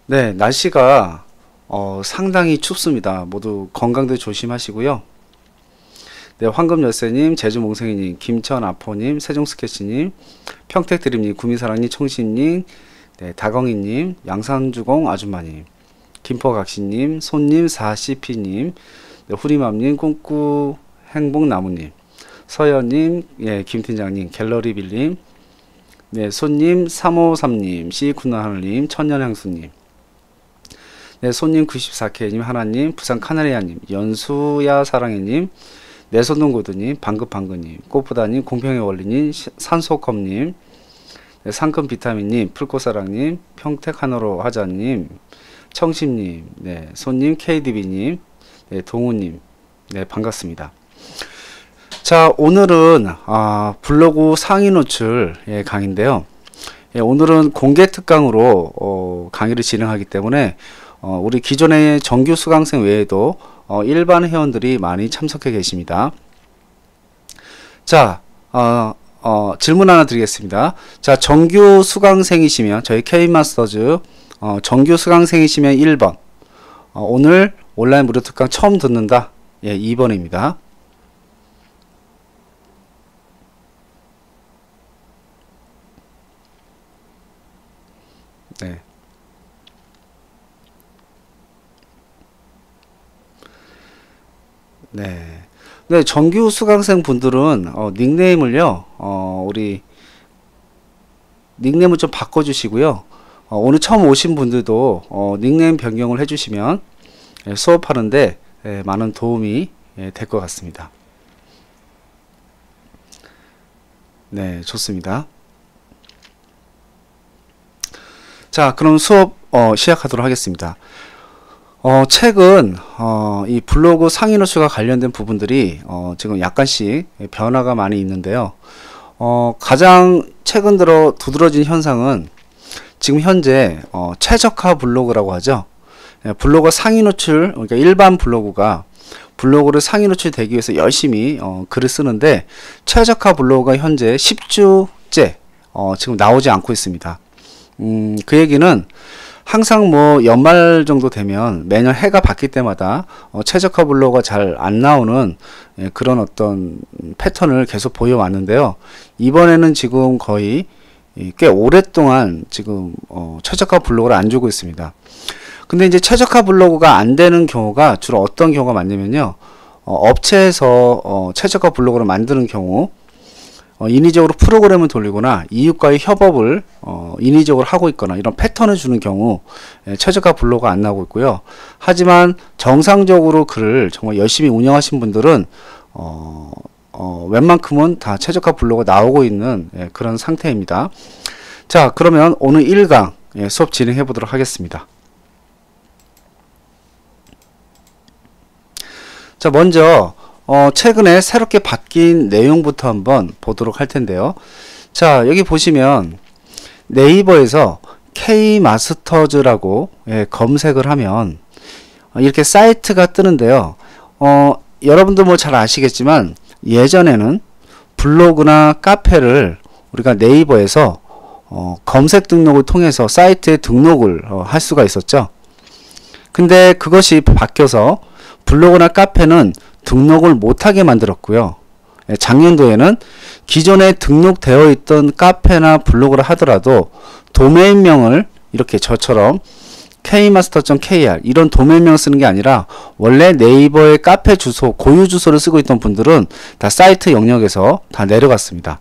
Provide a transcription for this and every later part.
네, 날씨가 상당히 춥습니다. 모두 건강들 조심하시고요. 네, 황금열쇠님, 제주몽생이님, 김천아포님, 세종스케치님, 평택드림님, 구미사랑님, 총신님, 네, 다경이님, 양산주공 아줌마님, 김포각시님, 손님, 사시피님, 네, 후리맘님, 꿈꾸 행복나무님, 서연님, 예, 김팀장님, 갤러리빌님, 네, 손님 353님, 시군나하늘님, 천년향수님, 네, 손님 94K님, 하나님, 부산 카나리아님, 연수야 사랑해님, 내손동고드님, 방긋방긋님, 꽃보다님, 공평의 원리님, 산소컵님, 네, 상큼 비타민님, 풀꽃사랑님, 평택 하늘로 하자님, 청심님, 네, 손님 KDB님, 네, 동우님, 네, 반갑습니다. 자, 오늘은 블로그 상위 노출 강의인데요. 오늘은 공개 특강으로 강의를 진행하기 때문에 우리 기존의 정규 수강생 외에도 일반 회원들이 많이 참석해 계십니다. 자, 질문 하나 드리겠습니다. 자, 정규 수강생이시면 저희 K마스터즈 정규 수강생이시면 1번, 오늘 온라인 무료 특강 처음 듣는다, 예, 2번입니다. 네. 네. 네, 정규 수강생 분들은 닉네임을요, 우리 닉네임을 좀 바꿔주시고요. 오늘 처음 오신 분들도 닉네임 변경을 해주시면 수업하는데 많은 도움이 될 것 같습니다. 네, 좋습니다. 자, 그럼 수업 시작하도록 하겠습니다. 최근 이 블로그 상위 노출과 관련된 부분들이 지금 약간씩 변화가 많이 있는데요. 가장 최근 들어 두드러진 현상은 지금 현재 최적화 블로그라고 하죠. 블로그 상위 노출, 그러니까 일반 블로그가 블로그를 상위 노출되기 위해서 열심히 글을 쓰는데, 최적화 블로그가 현재 10주째 지금 나오지 않고 있습니다. 그 얘기는 항상 뭐 연말 정도 되면 매년 해가 바뀔 때마다 최적화 블로그가 잘 안 나오는 그런 어떤 패턴을 계속 보여왔는데요. 이번에는 지금 거의 꽤 오랫동안 지금 최적화 블로그를 안 주고 있습니다. 근데 이제 최적화 블로그가 안 되는 경우가 주로 어떤 경우가 많냐면요. 업체에서 최적화 블로그를 만드는 경우, 인위적으로 프로그램을 돌리거나 이웃과의 협업을 인위적으로 하고 있거나 이런 패턴을 주는 경우 최저가 블로그가 안 나오고 있고요. 하지만 정상적으로 글을 정말 열심히 운영하신 분들은 웬만큼은 다 최저가 블로그가 나오고 있는 그런 상태입니다. 자, 그러면 오늘 1강 수업 진행해 보도록 하겠습니다. 자, 먼저 최근에 새롭게 바뀐 내용부터 한번 보도록 할 텐데요. 자, 여기 보시면 네이버에서 K마스터즈라고 검색을 하면 이렇게 사이트가 뜨는데요. 여러분도 뭐 잘 아시겠지만 예전에는 블로그나 카페를 우리가 네이버에서 검색 등록을 통해서 사이트에 등록을 할 수가 있었죠. 근데 그것이 바뀌어서 블로그나 카페는 등록을 못하게 만들었고요. 작년도에는 기존에 등록되어 있던 카페나 블로그를 하더라도 도메인명을 이렇게 저처럼 kmaster.kr 이런 도메인명 쓰는 게 아니라 원래 네이버의 카페 주소, 고유 주소를 쓰고 있던 분들은 다 사이트 영역에서 다 내려갔습니다.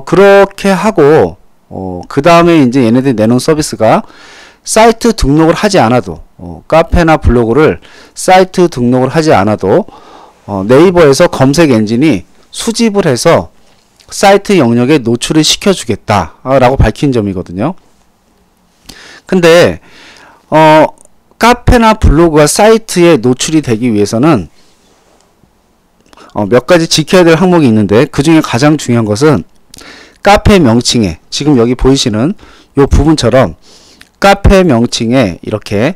그렇게 하고 그 다음에 이제 얘네들이 내놓은 서비스가 사이트 등록을 하지 않아도 카페나 블로그를 사이트 등록을 하지 않아도 네이버에서 검색 엔진이 수집을 해서 사이트 영역에 노출을 시켜주겠다 라고 밝힌 점이거든요. 근데 카페나 블로그가 사이트에 노출이 되기 위해서는 몇 가지 지켜야 될 항목이 있는데, 그 중에 가장 중요한 것은 카페 명칭에, 지금 여기 보이시는 이 부분처럼 카페 명칭에 이렇게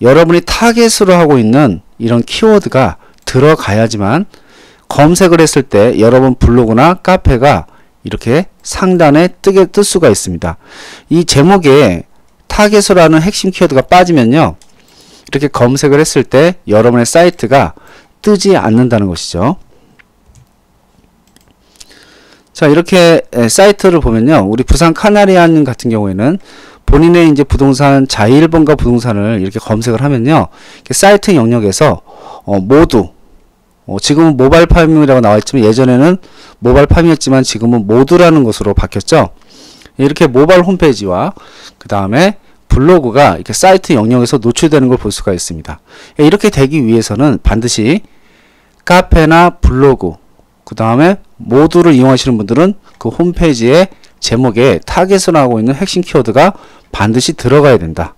여러분이 타겟으로 하고 있는 이런 키워드가 들어가야지만 검색을 했을 때 여러분 블로그나 카페가 이렇게 상단에 뜰 수가 있습니다. 이 제목에 타겟으로 핵심 키워드가 빠지면요, 이렇게 검색을 했을 때 여러분의 사이트가 뜨지 않는다는 것이죠. 자, 이렇게 사이트를 보면요, 우리 부산 카나리안 같은 경우에는 본인의 이제 부동산 자1번가 부동산을 이렇게 검색을 하면요, 이렇게 사이트 영역에서 모두, 지금은 모바일 파밍이라고 나와있지만 예전에는 모바일 파밍이었지만 지금은 모두라는 것으로 바뀌었죠. 이렇게 모바일 홈페이지와 그 다음에 블로그가 이렇게 사이트 영역에서 노출되는 걸 볼 수가 있습니다. 이렇게 되기 위해서는 반드시 카페나 블로그, 그 다음에 모두를 이용하시는 분들은 그 홈페이지의 제목에 타겟으로 하고 있는 핵심 키워드가 반드시 들어가야 된다.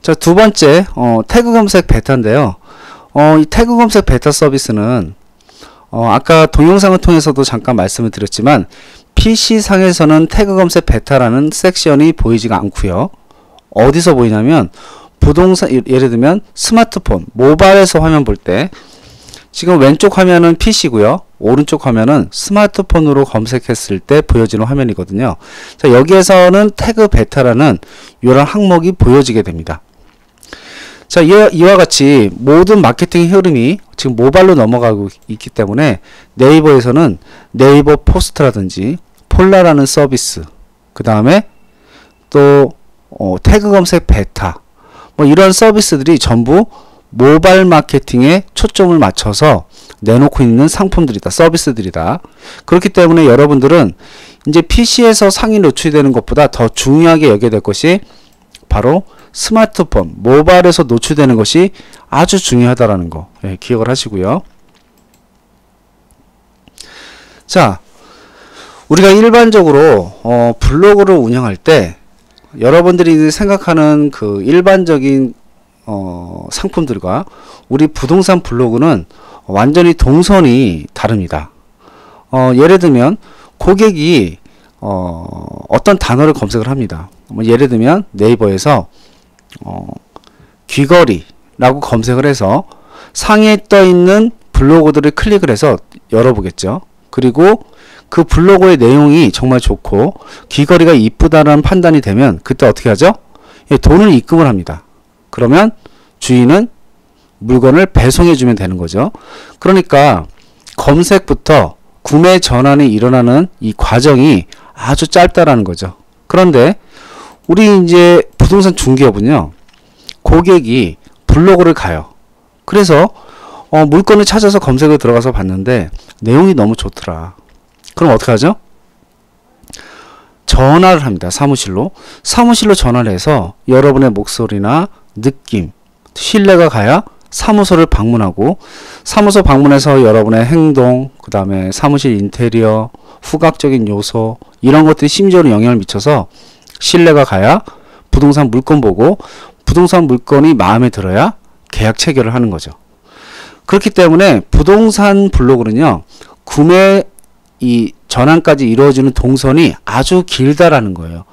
자, 두 번째, 태그 검색 베타인데요. 이 태그 검색 베타 서비스는 아까 동영상을 통해서도 잠깐 말씀을 드렸지만 PC상에서는 태그 검색 베타라는 섹션이 보이지가 않고요. 어디서 보이냐면 부동산, 예를 들면 스마트폰, 모바일에서 화면 볼 때 지금 왼쪽 화면은 PC고요. 오른쪽 화면은 스마트폰으로 검색했을 때 보여지는 화면이거든요. 자, 여기에서는 태그 베타라는 이런 항목이 보여지게 됩니다. 자, 이와 같이 모든 마케팅 흐름이 지금 모바일로 넘어가고 있기 때문에 네이버에서는 네이버 포스트라든지 폴라라는 서비스, 그 다음에 또 태그 검색 베타, 뭐 이런 서비스들이 전부 모바일 마케팅에 초점을 맞춰서 내놓고 있는 상품들이다, 서비스들이다. 그렇기 때문에 여러분들은 이제 PC에서 상위 노출되는 것보다 더 중요하게 여겨야 될 것이 바로 스마트폰, 모바일에서 노출되는 것이 아주 중요하다라는 거, 기억을 하시고요. 자, 우리가 일반적으로 블로그를 운영할 때 여러분들이 생각하는 그 일반적인 상품들과 우리 부동산 블로그는 완전히 동선이 다릅니다. 예를 들면 고객이 어떤 단어를 검색을 합니다. 예를 들면 네이버에서 귀걸이라고 검색을 해서 상위에 떠 있는 블로그들을 클릭을 해서 열어보겠죠. 그리고 그 블로그의 내용이 정말 좋고 귀걸이가 이쁘다는 판단이 되면 그때 어떻게 하죠? 돈을 입금을 합니다. 그러면 주인은 물건을 배송해 주면 되는 거죠. 그러니까 검색부터 구매 전환이 일어나는 이 과정이 아주 짧다라는 거죠. 그런데 우리 이제 부동산 중개업은요, 고객이 블로그를 가요. 그래서 물건을 찾아서 검색을 들어가서 봤는데 내용이 너무 좋더라. 그럼 어떻게 하죠? 전화를 합니다. 사무실로 전화를 해서 여러분의 목소리나 느낌, 신뢰가 가야 사무소를 방문하고, 사무소 방문해서 여러분의 행동, 그 다음에 사무실 인테리어, 후각적인 요소, 이런 것들이 심지어는 영향을 미쳐서 신뢰가 가야 부동산 물건 보고 부동산 물건이 마음에 들어야 계약 체결을 하는 거죠. 그렇기 때문에 부동산 블로그는요, 구매 이 전환까지 이루어지는 동선이 아주 길다라는 거예요.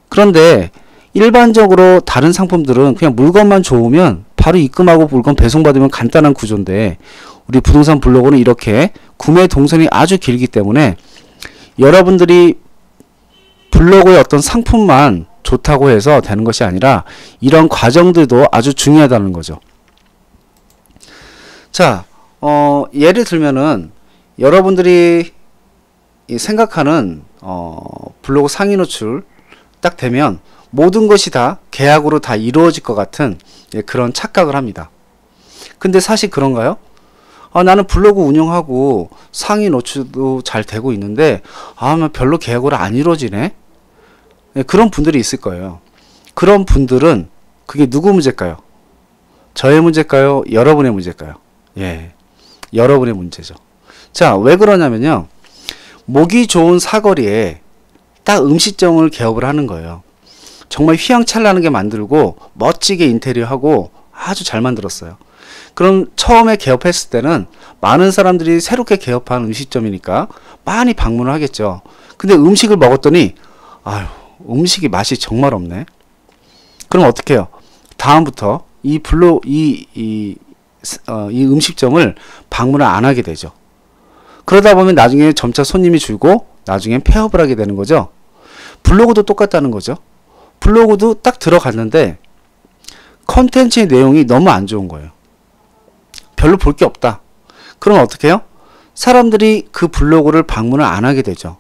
그런데 일반적으로 다른 상품들은 그냥 물건만 좋으면 바로 입금하고 물건 배송받으면 간단한 구조인데, 우리 부동산 블로그는 이렇게 구매 동선이 아주 길기 때문에 여러분들이 블로그의 어떤 상품만 좋다고 해서 되는 것이 아니라 이런 과정들도 아주 중요하다는 거죠. 자, 예를 들면은 여러분들이 생각하는 블로그 상위 노출 딱 되면 모든 것이 다 계약으로 다 이루어질 것 같은 그런 착각을 합니다. 근데 사실 그런가요? 나는 블로그 운영하고 상위 노출도 잘 되고 있는데 별로 계약으로 안 이루어지네? 그런 분들이 있을 거예요. 그런 분들은 그게 누구 문제일까요? 저의 문제일까요? 여러분의 문제일까요? 예, 여러분의 문제죠. 자, 왜 그러냐면요, 목이 좋은 사거리에 딱 음식점을 개업을 하는 거예요. 정말 휘황찬란하게 만들고 멋지게 인테리어하고 아주 잘 만들었어요. 그럼 처음에 개업했을 때는 많은 사람들이 새롭게 개업한 음식점이니까 많이 방문을 하겠죠. 근데 음식을 먹었더니 음식이 맛이 정말 없네. 그럼 어떻게 해요? 다음부터 이 음식점을 방문을 안 하게 되죠. 그러다 보면 나중에 점차 손님이 줄고 나중엔 폐업을 하게 되는 거죠. 블로그도 똑같다는 거죠. 블로그도 딱 들어갔는데 컨텐츠의 내용이 너무 안 좋은 거예요. 별로 볼 게 없다. 그럼 어떻게 해요? 사람들이 그 블로그를 방문을 안 하게 되죠.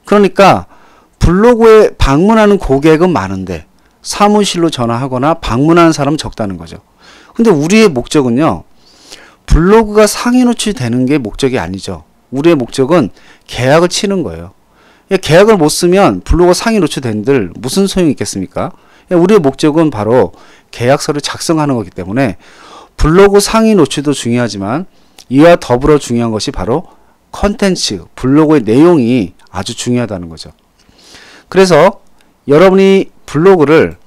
그러니까 블로그에 방문하는 고객은 많은데 사무실로 전화하거나 방문하는 사람은 적다는 거죠. 근데 우리의 목적은요, 블로그가 상위 노출되는 게 목적이 아니죠. 우리의 목적은 계약을 치는 거예요. 계약을 못 쓰면 블로그 상위 노출된들 무슨 소용이 있겠습니까? 우리의 목적은 바로 계약서를 작성하는 거기 때문에 블로그 상위 노출도 중요하지만 이와 더불어 중요한 것이 바로 컨텐츠, 블로그의 내용이 아주 중요하다는 거죠. 그래서 여러분이 블로그를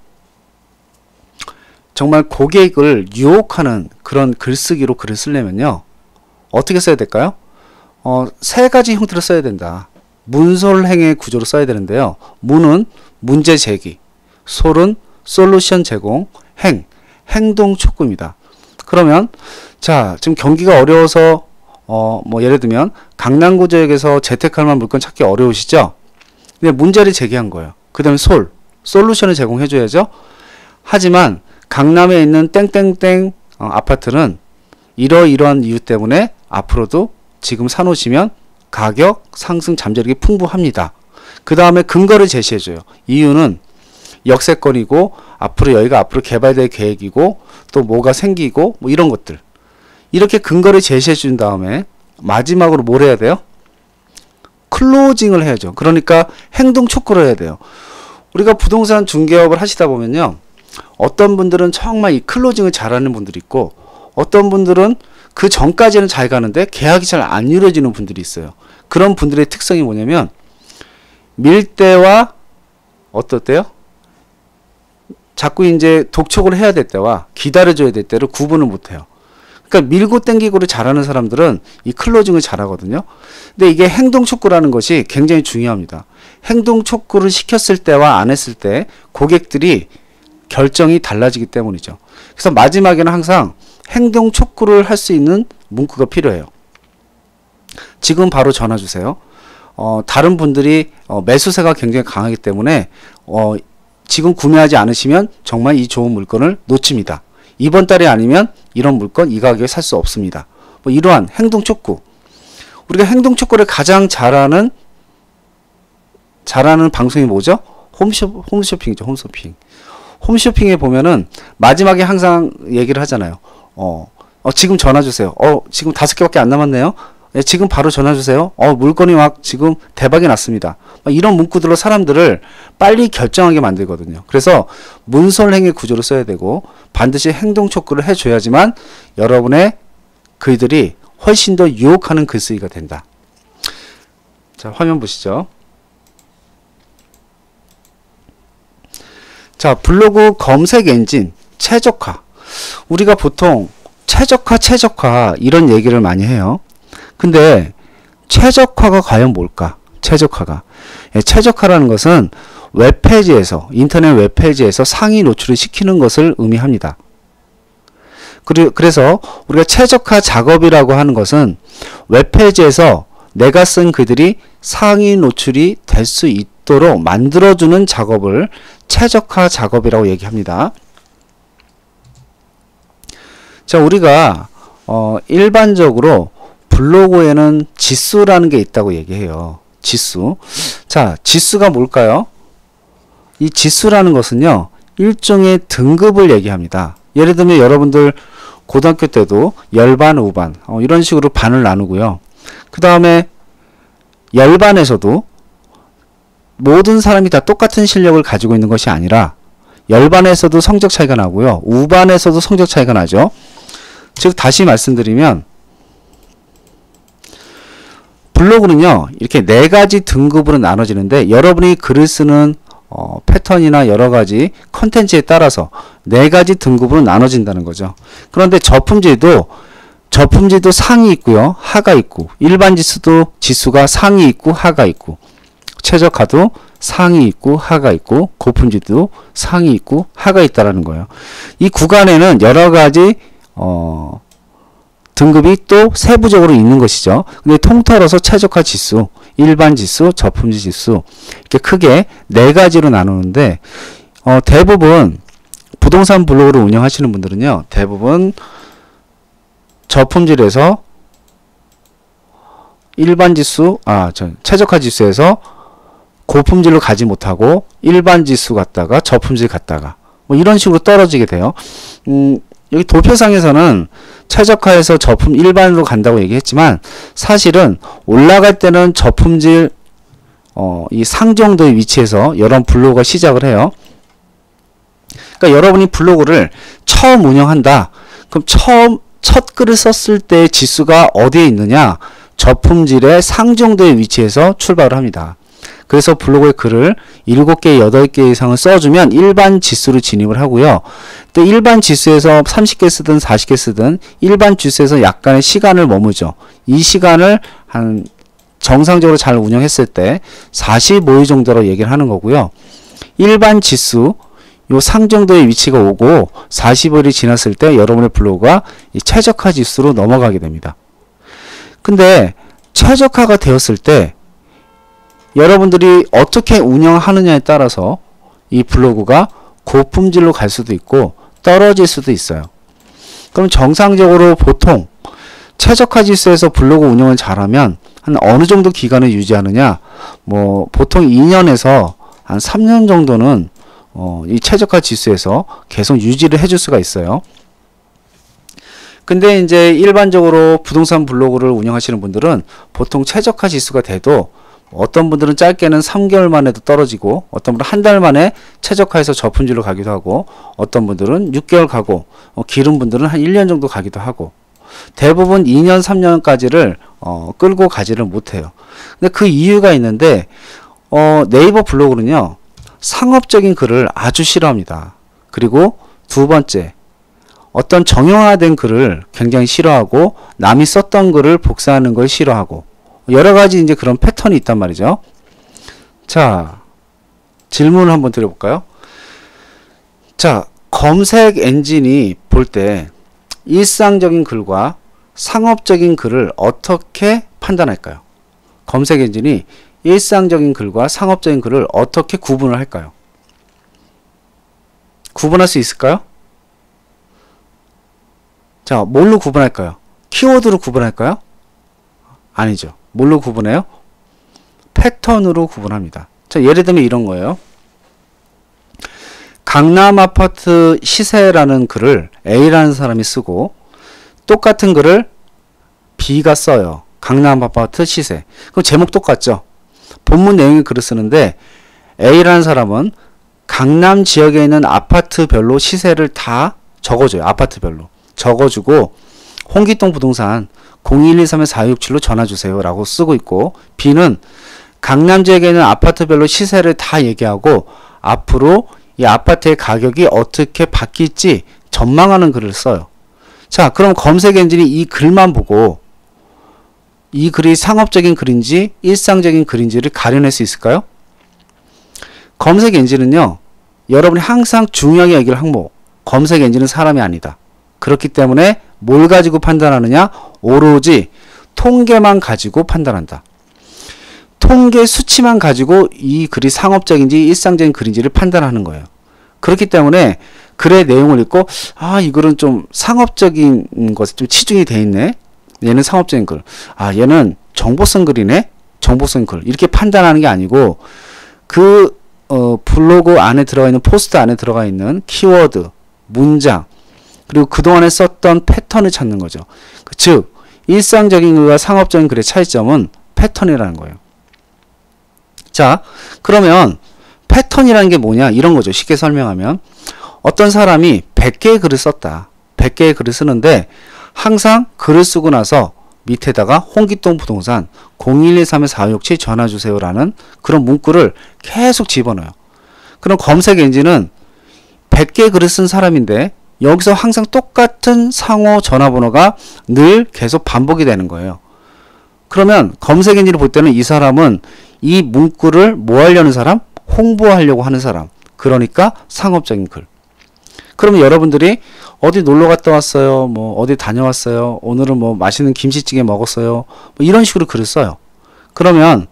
정말 고객을 유혹하는 그런 글쓰기로 글을 쓰려면요, 어떻게 써야 될까요? 세 가지 형태로 써야 된다. 문솔행의 구조로 써야 되는데요. 문은 문제 제기, 솔은 솔루션 제공, 행동 촉구입니다. 그러면 자, 지금 경기가 어려워서 뭐 예를 들면 강남구 지역에서 재택할 만한 물건 찾기 어려우시죠? 근데 문제를 제기한 거예요. 그 다음에 솔루션을 제공해 줘야죠. 하지만 강남에 있는 땡땡땡 아파트는 이러이러한 이유 때문에 앞으로도 지금 사놓으시면 가격 상승 잠재력이 풍부합니다. 그 다음에 근거를 제시해 줘요. 이유는 역세권이고 앞으로 여기가 앞으로 개발될 계획이고 또 뭐가 생기고 뭐 이런 것들, 이렇게 근거를 제시해 준 다음에 마지막으로 뭘 해야 돼요? 클로징을 해야죠. 그러니까 행동 촉구를 해야 돼요. 우리가 부동산 중개업을 하시다 보면요, 어떤 분들은 정말 이 클로징을 잘하는 분들이 있고 어떤 분들은 그 전까지는 잘 가는데 계약이 잘 안 이루어지는 분들이 있어요. 그런 분들의 특성이 뭐냐면 밀 때와 어떨 때요? 자꾸 이제 독촉을 해야 될 때와 기다려줘야 될 때를 구분을 못해요. 그러니까 밀고 땡기고를 잘하는 사람들은 이 클로징을 잘하거든요. 근데 이게 행동 촉구라는 것이 굉장히 중요합니다. 행동 촉구를 시켰을 때와 안 했을 때 고객들이 결정이 달라지기 때문이죠. 그래서 마지막에는 항상 행동 촉구를 할 수 있는 문구가 필요해요. 지금 바로 전화 주세요. 다른 분들이 매수세가 굉장히 강하기 때문에 지금 구매하지 않으시면 정말 이 좋은 물건을 놓칩니다. 이번 달이 아니면 이런 물건 이 가격에 살 수 없습니다. 뭐 이러한 행동 촉구. 우리가 행동 촉구를 가장 잘하는 방송이 뭐죠? 홈쇼핑이죠. 홈쇼핑. 홈쇼핑에 보면은 마지막에 항상 얘기를 하잖아요. 지금 전화 주세요. 지금 5개밖에 안 남았네요. 네, 지금 바로 전화 주세요. 물건이 막 지금 대박이 났습니다. 이런 문구들로 사람들을 빨리 결정하게 만들거든요. 그래서 문솔행의 구조를 써야 되고 반드시 행동 촉구를 해줘야지만 여러분의 글들이 훨씬 더 유혹하는 글쓰기가 된다. 자, 화면 보시죠. 자, 블로그 검색 엔진 최적화. 우리가 보통 최적화 이런 얘기를 많이 해요. 근데 최적화가 과연 뭘까? 최적화라는 것은 웹페이지에서, 인터넷 웹페이지에서 상위 노출을 시키는 것을 의미합니다. 그래서 우리가 최적화 작업이라고 하는 것은 웹페이지에서 내가 쓴 글들이 상위 노출이 될 수 있도록 만들어주는 작업을 최적화 작업이라고 얘기합니다. 자, 우리가 일반적으로 블로그에는 지수라는 게 있다고 얘기해요. 지수. 자, 지수가 뭘까요? 이 지수라는 것은요, 일종의 등급을 얘기합니다. 예를 들면 여러분들 고등학교 때도 열반, 우반 이런 식으로 반을 나누고요. 그 다음에 열반에서도 모든 사람이 다 똑같은 실력을 가지고 있는 것이 아니라 열반에서도 성적 차이가 나고요. 우반에서도 성적 차이가 나죠. 즉 다시 말씀드리면 블로그는요, 이렇게 4가지 등급으로 나눠지는데 여러분이 글을 쓰는 패턴이나 여러가지 컨텐츠에 따라서 4가지 등급으로 나눠진다는 거죠. 그런데 저품질도 상이 있고요, 하가 있고, 일반 지수가 상이 있고 하가 있고, 최저가도 상이 있고 하가 있고, 고품질도 상이 있고 하가 있다라는 거예요. 이 구간에는 여러가지 등급이 또 세부적으로 있는 것이죠. 근데 통틀어서 최적화 지수, 일반 지수, 저품질 지수 이렇게 크게 네 가지로 나누는데 대부분 부동산 블로그를 운영하시는 분들은요, 대부분 저품질에서 일반 지수, 최저가 지수에서 고품질로 가지 못하고 일반 지수 갔다가 저품질 갔다가 뭐 이런 식으로 떨어지게 돼요. 여기 도표상에서는 최저가에서 저품 일반으로 간다고 얘기했지만 사실은 올라갈 때는 저품질 이 상 정도의 위치에서 여러분 블로그가 시작을 해요. 그러니까 여러분이 블로그를 처음 운영한다. 그럼 첫 글을 썼을 때 지수가 어디에 있느냐? 저품질의 상 정도의 위치에서 출발을 합니다. 그래서 블로그에 글을 7개, 8개 이상을 써주면 일반 지수로 진입을 하고요. 또 일반 지수에서 30개 쓰든 40개 쓰든 일반 지수에서 약간의 시간을 머무죠. 이 시간을 한 정상적으로 잘 운영했을 때 45일 정도로 얘기를 하는 거고요. 일반 지수 요 상 정도의 위치가 오고 45일이 지났을 때 여러분의 블로그가 이 최저가 지수로 넘어가게 됩니다. 근데 최저가가 되었을 때 여러분들이 어떻게 운영하느냐에 따라서 이 블로그가 고품질로 갈 수도 있고 떨어질 수도 있어요. 그럼 정상적으로 보통 최저가 지수에서 블로그 운영을 잘하면 한 어느 정도 기간을 유지하느냐, 뭐 보통 2년에서 한 3년 정도는 이 최저가 지수에서 계속 유지를 해줄 수가 있어요. 근데 이제 일반적으로 부동산 블로그를 운영하시는 분들은 보통 최저가 지수가 돼도 어떤 분들은 짧게는 3개월 만에도 떨어지고 어떤 분들은 한 달 만에 최저가에서 저품질로 가기도 하고 어떤 분들은 6개월 가고 길은 분들은 한 1년 정도 가기도 하고 대부분 2년 3년까지를 끌고 가지를 못해요. 근데 그 이유가 있는데 네이버 블로그는요, 상업적인 글을 아주 싫어합니다. 그리고 두 번째, 어떤 정형화된 글을 굉장히 싫어하고 남이 썼던 글을 복사하는 걸 싫어하고 여러 가지 이제 그런 패턴이 있단 말이죠. 자, 질문을 한번 드려볼까요? 자, 검색 엔진이 볼 때 일상적인 글과 상업적인 글을 어떻게 판단할까요? 검색 엔진이 일상적인 글과 상업적인 글을 어떻게 구분을 할까요? 구분할 수 있을까요? 자, 뭘로 구분할까요? 키워드로 구분할까요? 아니죠. 뭘로 구분해요? 패턴으로 구분합니다. 자, 예를 들면 이런 거예요. 강남 아파트 시세라는 글을 A라는 사람이 쓰고 똑같은 글을 B가 써요. 강남 아파트 시세. 그럼 제목 똑같죠? 본문 내용의 글을 쓰는데 A라는 사람은 강남 지역에 있는 아파트별로 시세를 다 적어줘요. 아파트별로. 적어주고 홍기동 부동산 0123-4267로 전화주세요 라고 쓰고 있고, B는 강남 지역에 있는 아파트별로 시세를 다 얘기하고 앞으로 이 아파트의 가격이 어떻게 바뀔지 전망하는 글을 써요. 자, 그럼 검색 엔진이 이 글만 보고 이 글이 상업적인 글인지 일상적인 글인지를 가려낼 수 있을까요? 검색 엔진은요, 여러분이 항상 중요하게 여길 항목, 검색 엔진은 사람이 아니다. 그렇기 때문에 뭘 가지고 판단하느냐? 오로지 통계만 가지고 판단한다. 통계 수치만 가지고 이 글이 상업적인지 일상적인 글인지를 판단하는 거예요. 그렇기 때문에 글의 내용을 읽고 이 글은 좀 상업적인 것에 좀 치중이 돼 있네. 얘는 상업적인 글. 얘는 정보성 글이네. 정보성 글. 이렇게 판단하는 게 아니고 그 블로그 안에 들어가 있는 포스트 안에 들어가 있는 키워드, 문장, 그리고 그동안에 썼던 패턴을 찾는 거죠. 즉 일상적인 글과 상업적인 글의 차이점은 패턴이라는 거예요. 자, 그러면 패턴이라는 게 뭐냐? 이런 거죠. 쉽게 설명하면 어떤 사람이 100개의 글을 썼다. 100개의 글을 쓰는데 항상 글을 쓰고 나서 밑에다가 홍기동 부동산 0123-4267 전화주세요 라는 그런 문구를 계속 집어넣어요. 그럼 검색 엔진은 100개의 글을 쓴 사람인데 여기서 항상 똑같은 상호 전화번호가 늘 계속 반복이 되는 거예요. 그러면 검색 엔진을 볼 때는 이 사람은 이 문구를 뭐 하려는 사람? 홍보하려고 하는 사람. 그러니까 상업적인 글. 그러면 여러분들이 어디 놀러 갔다 왔어요. 뭐 어디 다녀왔어요. 오늘은 뭐 맛있는 김치찌개 먹었어요. 뭐 이런 식으로 글을 써요. 그러면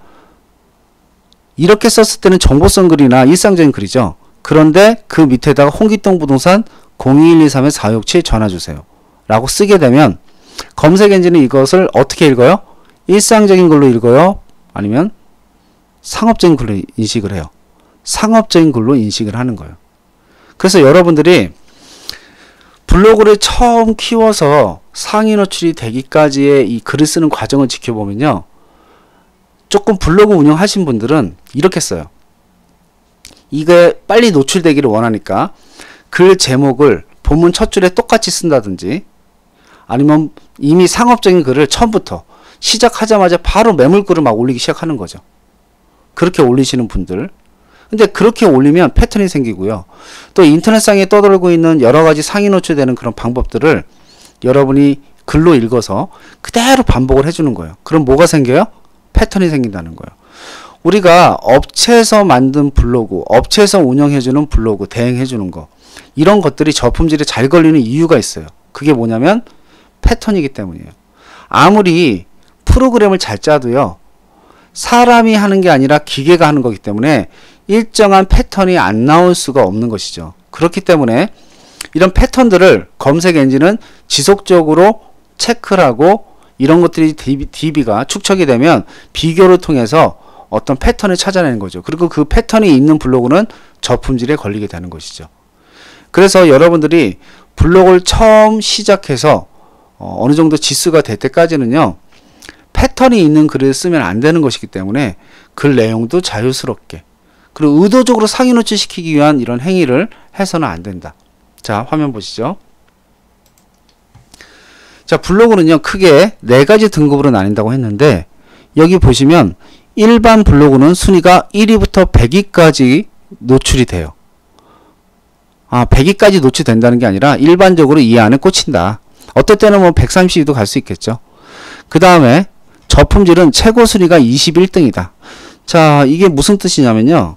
이렇게 썼을 때는 정보성 글이나 일상적인 글이죠. 그런데 그 밑에다가 홍길동 부동산 02-123-4567 전화 주세요 라고 쓰게 되면 검색 엔진은 이것을 어떻게 읽어요? 일상적인 글로 읽어요? 아니면 상업적인 글로 인식을 해요? 상업적인 글로 인식을 하는 거예요. 그래서 여러분들이 블로그를 처음 키워서 상위 노출이 되기까지의 이 글을 쓰는 과정을 지켜보면요, 조금 블로그 운영하신 분들은 이렇게 써요. 이게 빨리 노출되기를 원하니까 글 제목을 본문 첫 줄에 똑같이 쓴다든지, 아니면 이미 상업적인 글을 처음부터 시작하자마자 바로 매물글을 막 올리기 시작하는 거죠. 그렇게 올리시는 분들, 근데 그렇게 올리면 패턴이 생기고요. 또 인터넷상에 떠돌고 있는 여러가지 상위 노출되는 그런 방법들을 여러분이 글로 읽어서 그대로 반복을 해주는 거예요. 그럼 뭐가 생겨요? 패턴이 생긴다는 거예요. 우리가 업체에서 만든 블로그, 업체에서 운영해주는 블로그, 대행해주는 거, 이런 것들이 저품질에 잘 걸리는 이유가 있어요. 그게 뭐냐면 패턴이기 때문이에요. 아무리 프로그램을 잘 짜도요, 사람이 하는 게 아니라 기계가 하는 거기 때문에 일정한 패턴이 안 나올 수가 없는 것이죠. 그렇기 때문에 이런 패턴들을 검색 엔진은 지속적으로 체크를 하고, 이런 것들이 DB가 축적이 되면 비교를 통해서 어떤 패턴을 찾아내는 거죠. 그리고 그 패턴이 있는 블로그는 저품질에 걸리게 되는 것이죠. 그래서 여러분들이 블로그를 처음 시작해서 어느 정도 지수가 될 때까지는요, 패턴이 있는 글을 쓰면 안 되는 것이기 때문에 글 내용도 자유스럽게, 그리고 의도적으로 상위 노출시키기 위한 이런 행위를 해서는 안 된다. 자, 화면 보시죠. 자, 블로그는요, 크게 4가지 등급으로 나뉜다고 했는데, 여기 보시면 일반 블로그는 순위가 1위부터 100위까지 노출이 돼요. 100위까지 노출된다는 게 아니라 일반적으로 이 안에 꽂힌다. 어떨 때는 뭐 130위도 갈 수 있겠죠. 그 다음에 저품질은 최고 순위가 21등이다. 자, 이게 무슨 뜻이냐면요,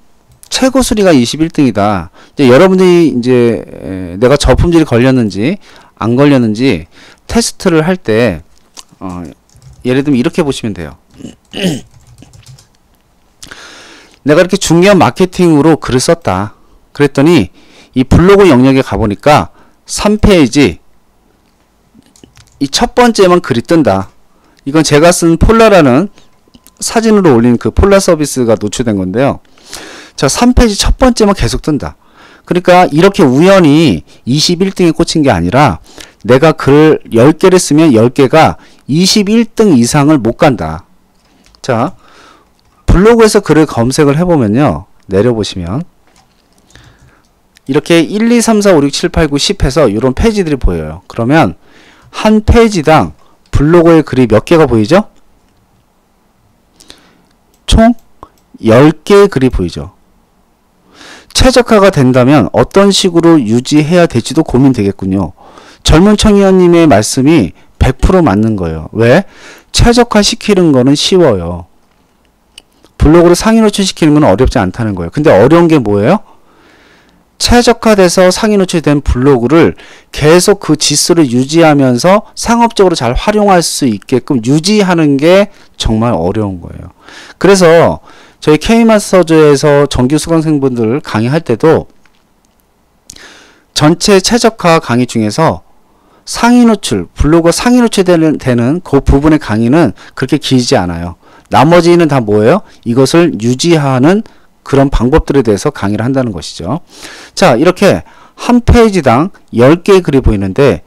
최고 순위가 21등이다. 이제 여러분들이 이제 내가 저품질이 걸렸는지 안 걸렸는지 테스트를 할 때 예를 들면 이렇게 보시면 돼요. 내가 이렇게 중요한 마케팅으로 글을 썼다. 그랬더니 이 블로그 영역에 가보니까 3페이지 이 첫 번째만 글이 뜬다. 이건 제가 쓴 폴라라는 사진으로 올린 그 폴라 서비스가 노출된 건데요. 자, 3페이지 첫 번째만 계속 뜬다. 그러니까 이렇게 우연히 21등에 꽂힌 게 아니라 내가 글 10개를 쓰면 10개가 21등 이상을 못 간다. 자, 블로그에서 글을 검색을 해보면요, 내려보시면 이렇게 1, 2, 3, 4, 5, 6, 7, 8, 9, 10 해서 이런 페이지들이 보여요. 그러면 한 페이지당 블로그의 글이 몇 개가 보이죠? 총 10개의 글이 보이죠. 최적화가 된다면 어떤 식으로 유지해야 될지도 고민되겠군요. 젊은 청년님의 말씀이 100% 맞는 거예요. 왜? 최적화 시키는 거는 쉬워요. 블로그를 상위 노출시키는 건 어렵지 않다는 거예요. 근데 어려운 게 뭐예요? 최적화돼서 상위 노출된 블로그를 계속 그 지수를 유지하면서 상업적으로 잘 활용할 수 있게끔 유지하는 게 정말 어려운 거예요. 그래서 저희 K마스터즈에서 정규 수강생분들 강의할 때도 전체 최적화 강의 중에서 상위 노출, 블로그 상위 노출되는 그 부분의 강의는 그렇게 길지 않아요. 나머지는 다 뭐예요? 이것을 유지하는 그런 방법들에 대해서 강의를 한다는 것이죠. 자, 이렇게 한 페이지당 10개의 글이 보이는데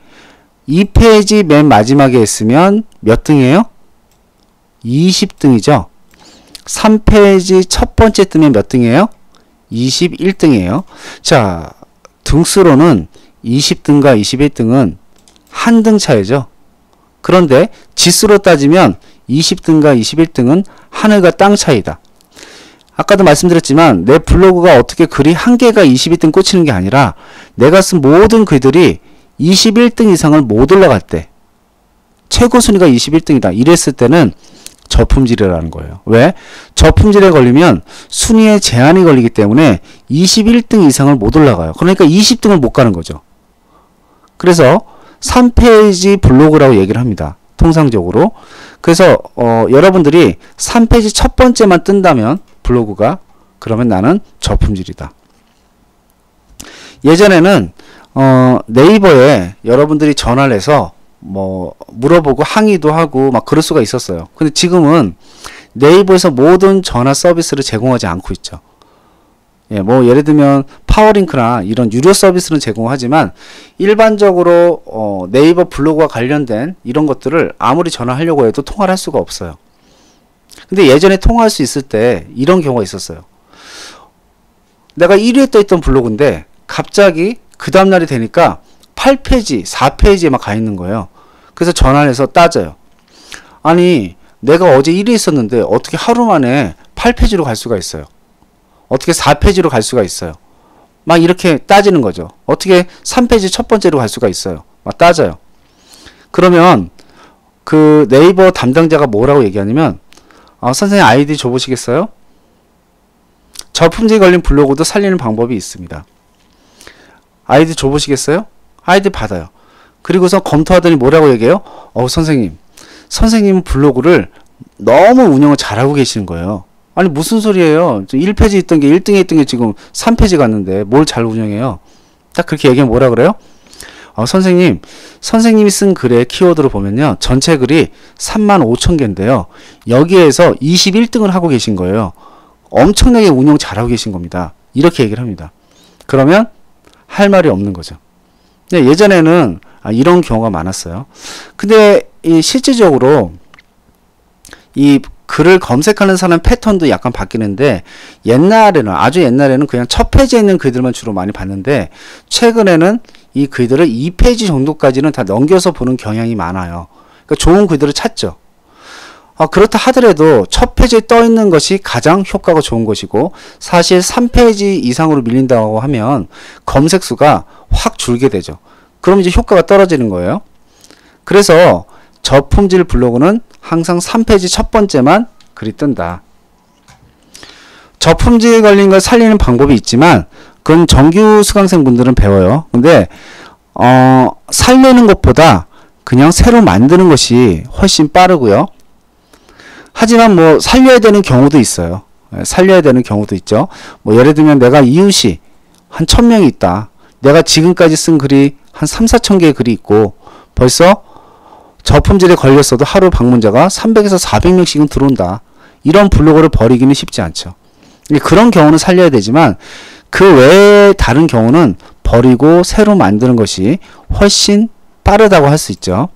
이 페이지 맨 마지막에 있으면 몇 등이에요? 20등이죠. 3페이지 첫 번째 뜨면 몇 등이에요? 21등이에요. 자, 등수로는 20등과 21등은 한 등 차이죠. 그런데 지수로 따지면 20등과 21등은 하늘과 땅 차이다. 아까도 말씀드렸지만 내 블로그가 어떻게 글이 한 개가 22등 꽂히는 게 아니라 내가 쓴 모든 글들이 21등 이상을 못 올라갈 때, 최고 순위가 21등이다 이랬을 때는 저품질이라는 거예요. 왜? 저품질에 걸리면 순위에 제한이 걸리기 때문에 21등 이상을 못 올라가요. 그러니까 20등을 못 가는 거죠. 그래서 3페이지 블로그라고 얘기를 합니다. 통상적으로. 그래서 여러분들이 3페이지 첫 번째만 뜬다면 블로그가 그러면 나는 저품질이다. 예전에는 네이버에 여러분들이 전화를 해서 뭐 물어보고 항의도 하고 막 그럴 수가 있었어요. 근데 지금은 네이버에서 모든 전화 서비스를 제공하지 않고 있죠. 예, 뭐 예를 들면 파워링크나 이런 유료 서비스는 제공하지만 일반적으로 네이버 블로그와 관련된 이런 것들을 아무리 전화하려고 해도 통화를 할 수가 없어요. 근데 예전에 통화할 수 있을 때 이런 경우가 있었어요. 내가 1위에 떠있던 블로그인데 갑자기 그 다음날이 되니까 8페이지, 4페이지에 막 가 있는 거예요. 그래서 전화를 해서 따져요. 아니, 내가 어제 1위에 있었는데 어떻게 하루 만에 8페이지로 갈 수가 있어요? 어떻게 4페이지로 갈 수가 있어요? 막 이렇게 따지는 거죠. 어떻게 3페이지 첫 번째로 갈 수가 있어요? 막 따져요. 그러면 그 네이버 담당자가 뭐라고 얘기하냐면 선생님 아이디 줘보시겠어요? 저품질 걸린 블로그도 살리는 방법이 있습니다. 아이디 줘보시겠어요? 아이디 받아요. 그리고서 검토하더니 뭐라고 얘기해요? 선생님 블로그를 너무 운영을 잘하고 계시는 거예요. 아니 무슨 소리예요? 1페이지 있던 게 1등에 있던 게 지금 3페이지 갔는데 뭘 잘 운영해요? 딱 그렇게 얘기하면 뭐라 그래요? 선생님이 쓴 글의 키워드로 보면요. 전체 글이 35,000개인데요. 여기에서 21등을 하고 계신 거예요. 엄청나게 운영 잘하고 계신 겁니다. 이렇게 얘기를 합니다. 그러면 할 말이 없는 거죠. 예전에는 이런 경우가 많았어요. 근데 실질적으로 이 글을 검색하는 사람 패턴도 약간 바뀌는데 아주 옛날에는 그냥 첫 페이지에 있는 글들만 주로 많이 봤는데 최근에는 이 글들을 2페이지 정도까지는 다 넘겨서 보는 경향이 많아요. 그러니까 좋은 글들을 찾죠. 그렇다 하더라도 첫 페이지에 떠 있는 것이 가장 효과가 좋은 것이고 사실 3페이지 이상으로 밀린다고 하면 검색 수가 확 줄게 되죠. 그럼 이제 효과가 떨어지는 거예요. 그래서 저품질 블로그는 항상 3페이지 첫 번째만 글이 뜬다. 저품질 걸린 걸 살리는 방법이 있지만 그건 정규 수강생 분들은 배워요. 근데 살리는 것보다 그냥 새로 만드는 것이 훨씬 빠르고요. 하지만 뭐 살려야 되는 경우도 있어요. 살려야 되는 경우도 있죠. 뭐 예를 들면 내가 이웃이 한 1000명이 있다. 내가 지금까지 쓴 글이 한 3-4천 개의 글이 있고 벌써 저품질에 걸렸어도 하루 방문자가 300에서 400명씩은 들어온다. 이런 블로그를 버리기는 쉽지 않죠. 그런 경우는 살려야 되지만 그 외에 다른 경우는 버리고 새로 만드는 것이 훨씬 빠르다고 할 수 있죠.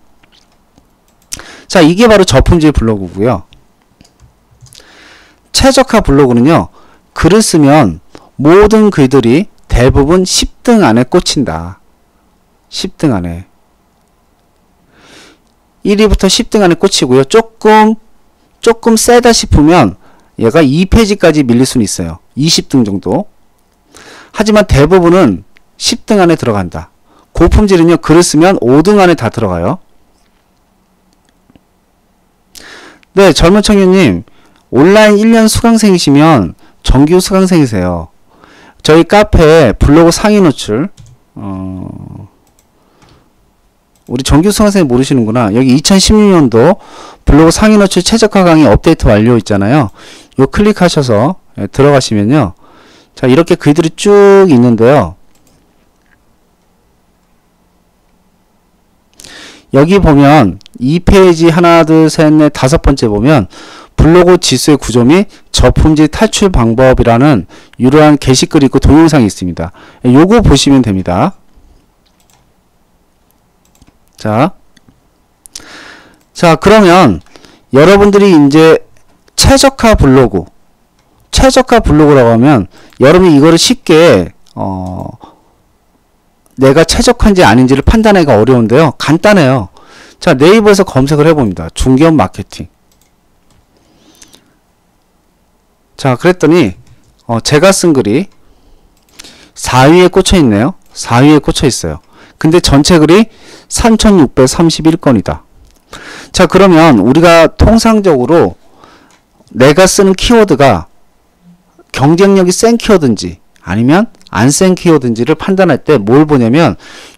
자, 이게 바로 저품질 블로그고요. 최적화 블로그는요. 글을 쓰면 모든 글들이 대부분 10등 안에 꽂힌다. 10등 안에. 1위부터 10등 안에 꽂히고요. 조금 세다 싶으면 얘가 2페이지까지 밀릴 수는 있어요. 20등 정도. 하지만 대부분은 10등 안에 들어간다. 고품질은요. 글을 쓰면 5등 안에 다 들어가요. 네, 젊은 청년님. 온라인 1년 수강생이시면 정규 수강생이세요. 저희 카페 블로그 상위 노출 우리 정규 수강생 모르시는구나. 여기 2016년도 블로그 상위 노출 최적화 강의 업데이트 완료 있잖아요. 요 클릭하셔서 들어가시면요. 자, 이렇게 글들이 쭉 있는데요. 여기 보면 2페이지 하나, 둘, 셋, 넷, 다섯 번째 보면 블로그 지수의 구조 및 저품질 탈출 방법이라는 유료한 게시글이 있고 동영상이 있습니다. 요거 보시면 됩니다. 자, 그러면 여러분들이 이제 최적화 블로그라고 하면 여러분이 이거를 쉽게 내가 최적화인지 아닌지를 판단하기가 어려운데요. 간단해요. 자, 네이버에서 검색을 해봅니다. 중개업 마케팅. 자, 그랬더니 제가 쓴 글이 4위에 꽂혀 있네요. 4위에 꽂혀 있어요. 근데 전체 글이 3631건이다. 자, 그러면 우리가 통상적으로 내가 쓰는 키워드가 경쟁력이 센 키워드인지 아니면 안 센 키워드인지를 판단할 때 뭘 보냐면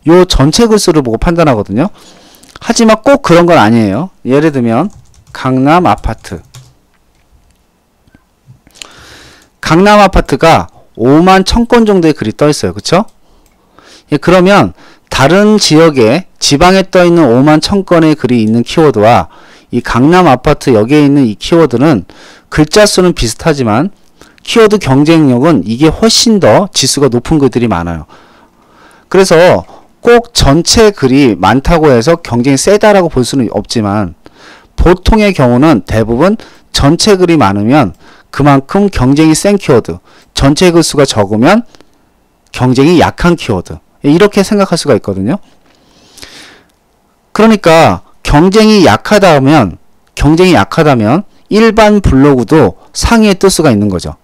요 전체 글수를 보고 판단하거든요. 하지만 꼭 그런 건 아니에요. 예를 들면 강남 아파트 강남 아파트가 5만 1000건 정도의 글이 떠 있어요. 그쵸? 예, 그러면 다른 지역에 지방에 떠 있는 5만 1000건의 글이 있는 키워드와 이 강남 아파트 여기에 있는 이 키워드는 글자 수는 비슷하지만 키워드 경쟁력은 이게 훨씬 더 지수가 높은 글들이 많아요. 그래서 꼭 전체 글이 많다고 해서 경쟁이 세다라고 볼 수는 없지만 보통의 경우는 대부분 전체 글이 많으면 그만큼 경쟁이 센 키워드, 전체 글 수가 적으면 경쟁이 약한 키워드, 이렇게 생각할 수가 있거든요. 그러니까 경쟁이 약하다면 일반 블로그도 상위에 뜰 수가 있는 거죠.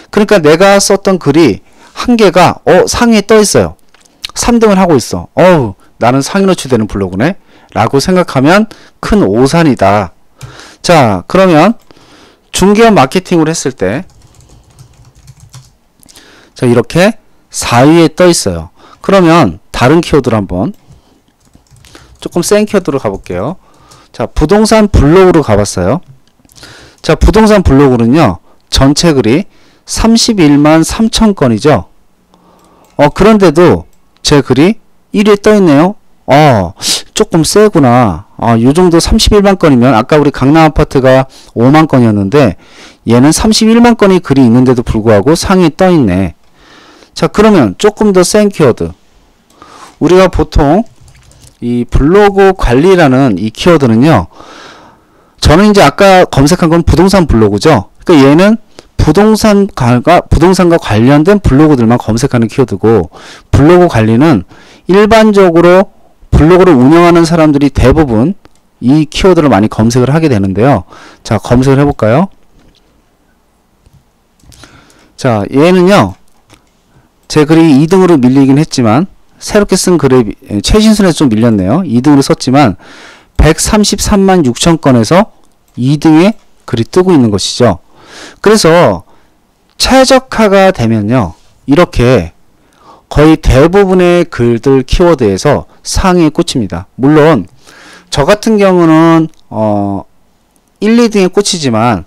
그러니까 내가 썼던 글이 한 개가 상위에 떠 있어요. 3등을 하고 있어. 나는 상위 노출되는 블로그네 라고 생각하면 큰 오산이다. 자, 그러면 중개업 마케팅으로 했을 때, 자, 이렇게 4위에 떠 있어요. 그러면 다른 키워드로 한번 조금 센 키워드로 가볼게요. 자, 부동산 블로그로 가봤어요. 자, 부동산 블로그는요, 전체 글이 31만 3천 건이죠. 그런데도 제 글이 1위에 떠 있네요. 조금 세구나. 요 정도 31만 건이면 아까 우리 강남 아파트가 5만 건이었는데 얘는 31만 건이 글이 있는데도 불구하고 상위에 떠 있네. 자, 그러면 조금 더 센 키워드. 우리가 보통 이 블로그 관리라는 이 키워드는요, 저는 이제 아까 검색한 건 부동산 블로그죠. 그러니까 얘는 부동산과 관련된 블로그들만 검색하는 키워드고, 블로그 관리는 일반적으로 블로그를 운영하는 사람들이 대부분 이 키워드를 많이 검색을 하게 되는데요. 자, 검색을 해볼까요? 자, 얘는요, 제 글이 2등으로 밀리긴 했지만 새롭게 쓴 글에 최신순에서 좀 밀렸네요. 2등으로 썼지만 133만 6천 건에서 2등에 글이 뜨고 있는 것이죠. 그래서 최적화가 되면요, 이렇게 거의 대부분의 글들 키워드에서 상위에 꽂힙니다. 물론 저 같은 경우는 1, 2등에 꽂히지만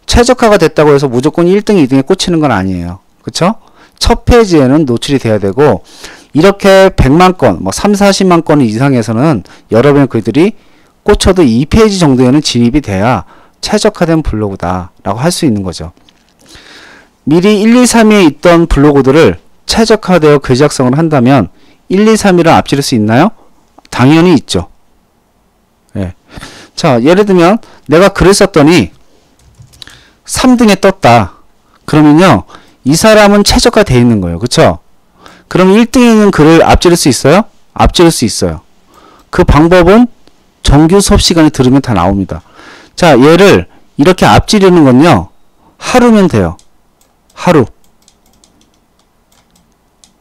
최적화가 됐다고 해서 무조건 1등, 2등에 꽂히는 건 아니에요. 그쵸? 첫 페이지에는 노출이 돼야 되고, 이렇게 100만 건, 3, 40만 건 이상에서는 여러분의 글들이 꽂혀도 2페이지 정도에는 진입이 돼야 최적화된 블로그다 라고 할 수 있는 거죠. 미리 1, 2, 3위에 있던 블로그들을 최적화되어 글 작성을 한다면 1, 2, 3위를 앞지를 수 있나요? 당연히 있죠. 예. 자, 예를 들면 내가 글을 썼더니 3등에 떴다. 그러면요, 이 사람은 최적화되어 있는 거예요. 그쵸? 그럼 1등에 있는 글을 앞지를 수 있어요? 앞지를 수 있어요. 그 방법은 정규 수업 시간에 들으면 다 나옵니다. 자, 얘를 이렇게 앞지르는 건요, 하루면 돼요. 하루.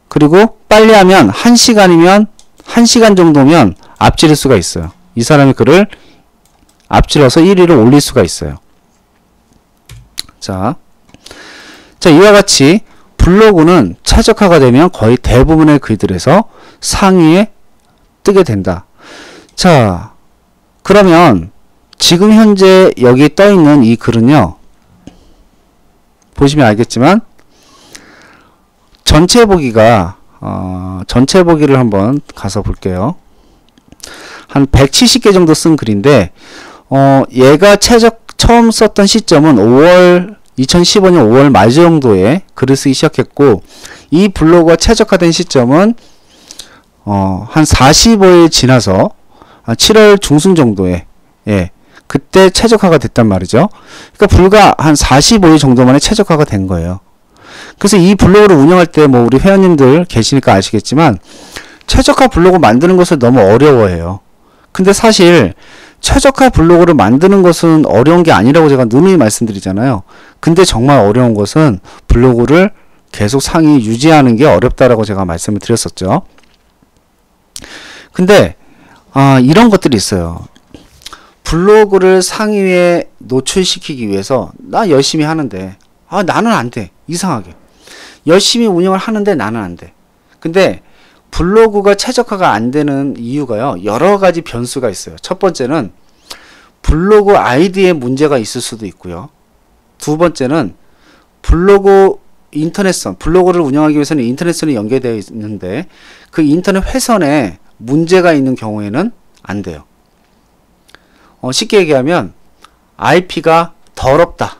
그리고 빨리 하면 1시간이면 1시간 정도면 앞지를 수가 있어요. 이 사람의 글을 앞질러서 1위를 올릴 수가 있어요. 자, 이와 같이 블로그는 최적화가 되면 거의 대부분의 글들에서 상위에 뜨게 된다. 자, 그러면 지금 현재 여기 떠 있는 이 글은요, 보시면 알겠지만 전체 보기가 전체 보기를 한번 가서 볼게요. 한 170개 정도 쓴 글인데 얘가 처음 썼던 시점은 2015년 5월 말 정도에 글을 쓰기 시작했고, 이 블로그가 최적화된 시점은 한 45일 지나서 7월 중순 정도에, 예, 그때 최적화가 됐단 말이죠. 그러니까 불과 한 45일 정도 만에 최적화가 된 거예요. 그래서 이 블로그를 운영할 때 우리 회원님들 계시니까 아시겠지만 최적화 블로그 만드는 것을 너무 어려워해요. 근데 사실 최적화 블로그를 만드는 것은 어려운 게 아니라고 제가 누누이 말씀드리잖아요. 근데 정말 어려운 것은 블로그를 계속 상위 유지하는 게 어렵다라고 제가 말씀을 드렸었죠. 근데 이런 것들이 있어요. 블로그를 상위에 노출시키기 위해서 나 열심히 하는데 나는 안 돼. 이상하게. 열심히 운영을 하는데 나는 안 돼. 근데 블로그가 최적화가 안 되는 이유가요, 여러 가지 변수가 있어요. 첫 번째는 블로그 아이디에 문제가 있을 수도 있고요. 두 번째는 블로그 인터넷선, 블로그를 운영하기 위해서는 인터넷선이 연계되어 있는데 그 인터넷 회선에 문제가 있는 경우에는 안 돼요. 쉽게 얘기하면 IP가 더럽다.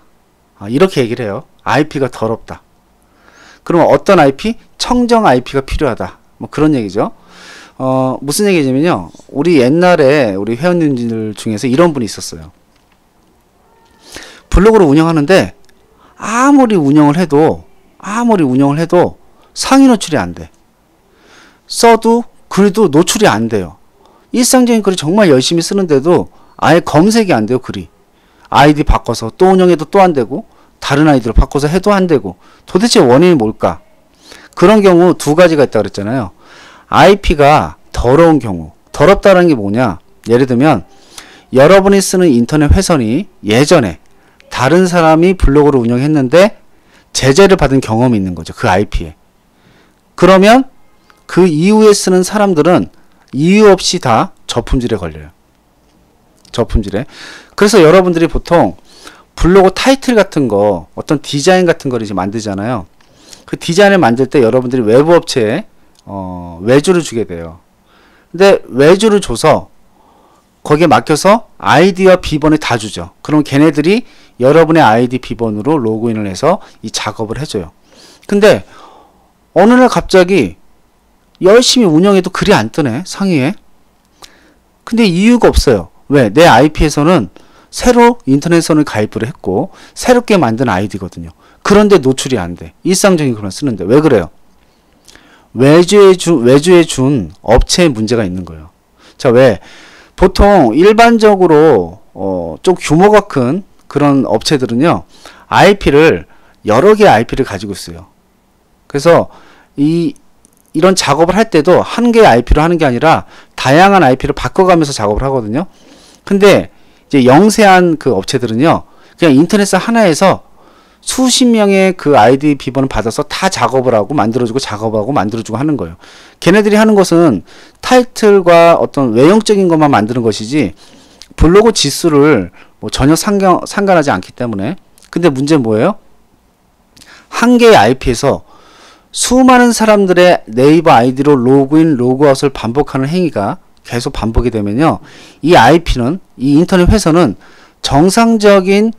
이렇게 얘기를 해요. IP가 더럽다. 그러면 어떤 IP? 청정 IP가 필요하다. 뭐 그런 얘기죠. 무슨 얘기냐면요. 우리 옛날에 우리 회원님들 중에서 이런 분이 있었어요. 블로그를 운영하는데 아무리 운영을 해도 상위 노출이 안 돼. 써도 글도 노출이 안 돼요. 일상적인 글을 정말 열심히 쓰는데도 아예 검색이 안 돼요, 글이. 아이디 바꿔서 또 운영해도 또 안 되고 다른 아이디로 바꿔서 해도 안 되고 도대체 원인이 뭘까? 그런 경우 두 가지가 있다고 그랬잖아요. IP가 더러운 경우. 더럽다는 게 뭐냐? 예를 들면 여러분이 쓰는 인터넷 회선이 예전에 다른 사람이 블로그를 운영했는데 제재를 받은 경험이 있는 거죠. 그 IP에. 그러면 그 이후에 쓰는 사람들은 이유 없이 다 저품질에 걸려요. 저품질에. 그래서 여러분들이 보통 블로그 타이틀 같은 거, 어떤 디자인 같은 거를 이제 만들잖아요. 그 디자인을 만들 때 여러분들이 외부 업체에 외주를 주게 돼요. 근데 외주를 줘서 거기에 맡겨서 아이디와 비번을 다 주죠. 그럼 걔네들이 여러분의 아이디 비번으로 로그인을 해서 이 작업을 해줘요. 근데 어느 날 갑자기 열심히 운영해도 글이 안 뜨네, 상위에. 근데 이유가 없어요. 왜? 내 IP에서는 새로 인터넷선을 가입을 했고 새롭게 만든 아이디거든요. 그런데 노출이 안 돼. 일상적인 글을 쓰는데. 왜 그래요? 외주에 준 업체에 문제가 있는 거예요. 자, 왜? 보통 일반적으로 좀 규모가 큰 그런 업체들은요, IP를 여러 개의 IP를 가지고 있어요. 그래서 이런 작업을 할 때도 한 개의 IP로 하는 게 아니라 다양한 IP를 바꿔가면서 작업을 하거든요. 근데 이제 영세한 그 업체들은요, 그냥 인터넷 하나에서 수십 명의 그 아이디 비번을 받아서 다 작업을 하고 만들어주고 작업하고 만들어주고 하는 거예요. 걔네들이 하는 것은 타이틀과 어떤 외형적인 것만 만드는 것이지 블로그 지수를 뭐 전혀 상관하지 않기 때문에. 근데 문제는 뭐예요? 한 개의 IP에서 수많은 사람들의 네이버 아이디로 로그인, 로그아웃을 반복하는 행위가 계속 반복이 되면요, 이 IP는, 이 인터넷 회선은 정상적인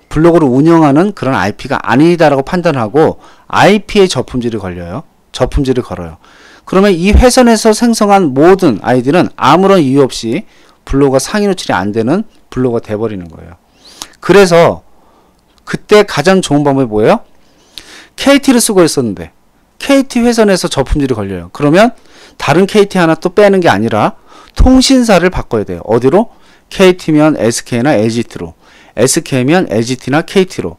블로그를 운영하는 그런 IP가 아니다라고 판단하고 IP에 저품질이 걸려요. 저품질을 걸어요. 그러면 이 회선에서 생성한 모든 아이디는 아무런 이유 없이 블로그가 상위 노출이 안 되는 블로그가 돼버리는 거예요. 그래서 그때 가장 좋은 방법이 뭐예요? KT를 쓰고 있었는데 KT 회선에서 저품질이 걸려요. 그러면 다른 KT 하나 또 빼는 게 아니라 통신사를 바꿔야 돼요. 어디로? KT면 SK나 LGT로, SK면 LGT나 KT로,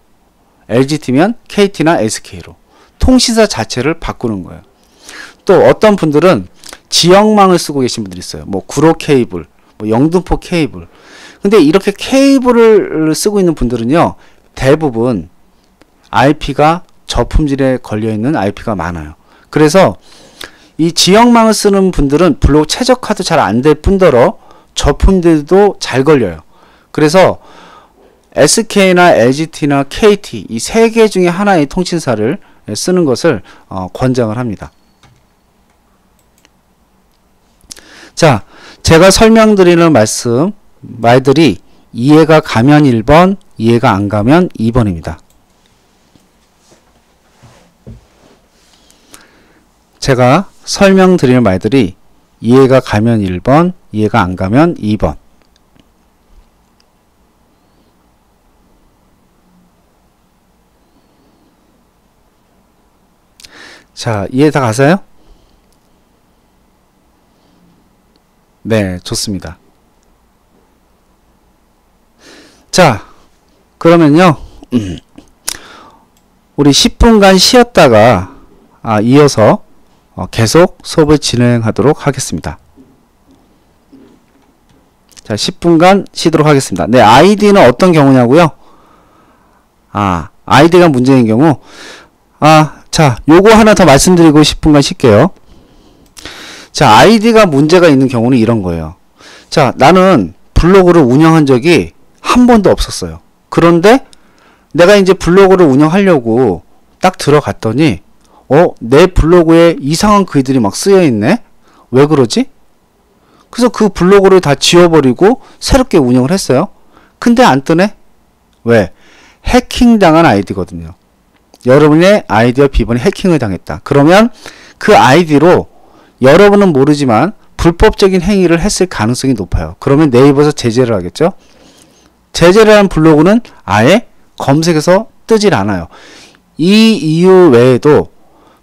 LGT면 KT나 SK로 통신사 자체를 바꾸는 거예요. 또 어떤 분들은 지역망을 쓰고 계신 분들이 있어요. 뭐 구로 케이블, 뭐 영등포 케이블. 근데 이렇게 케이블을 쓰고 있는 분들은요, 대부분 IP가 저품질에 걸려있는 IP가 많아요. 그래서 이 지역망을 쓰는 분들은 블로그 최적화도 잘 안 될 뿐더러 저품질도 잘 걸려요. 그래서 SK나 LGT나 KT 이 세 개 중에 하나의 통신사를 쓰는 것을 권장을 합니다. 자, 제가 설명드리는 말들이 이해가 가면 1번, 이해가 안 가면 2번입니다. 제가 설명드리는 말들이 이해가 가면 1번, 이해가 안 가면 2번. 자, 이해 다 가세요? 네, 좋습니다. 자, 그러면요, 우리 10분간 쉬었다가 이어서 계속 수업을 진행하도록 하겠습니다. 자, 10분간 쉬도록 하겠습니다. 네, 아이디는 어떤 경우냐고요? 아이디가 문제인 경우. 자, 요거 하나 더 말씀드리고 10분간 쉴게요. 자, 아이디가 문제가 있는 경우는 이런 거예요. 자, 나는 블로그를 운영한 적이 한 번도 없었어요. 그런데 내가 이제 블로그를 운영하려고 딱 들어갔더니 내 블로그에 이상한 글들이 막 쓰여 있네? 왜 그러지? 그래서 그 블로그를 다 지워버리고 새롭게 운영을 했어요. 근데 안 뜨네? 왜? 해킹당한 아이디거든요. 여러분의 아이디와 비번이 해킹을 당했다. 그러면 그 아이디로 여러분은 모르지만 불법적인 행위를 했을 가능성이 높아요. 그러면 네이버에서 제재를 하겠죠? 제재를 한 블로그는 아예 검색에서 뜨질 않아요. 이 이유 외에도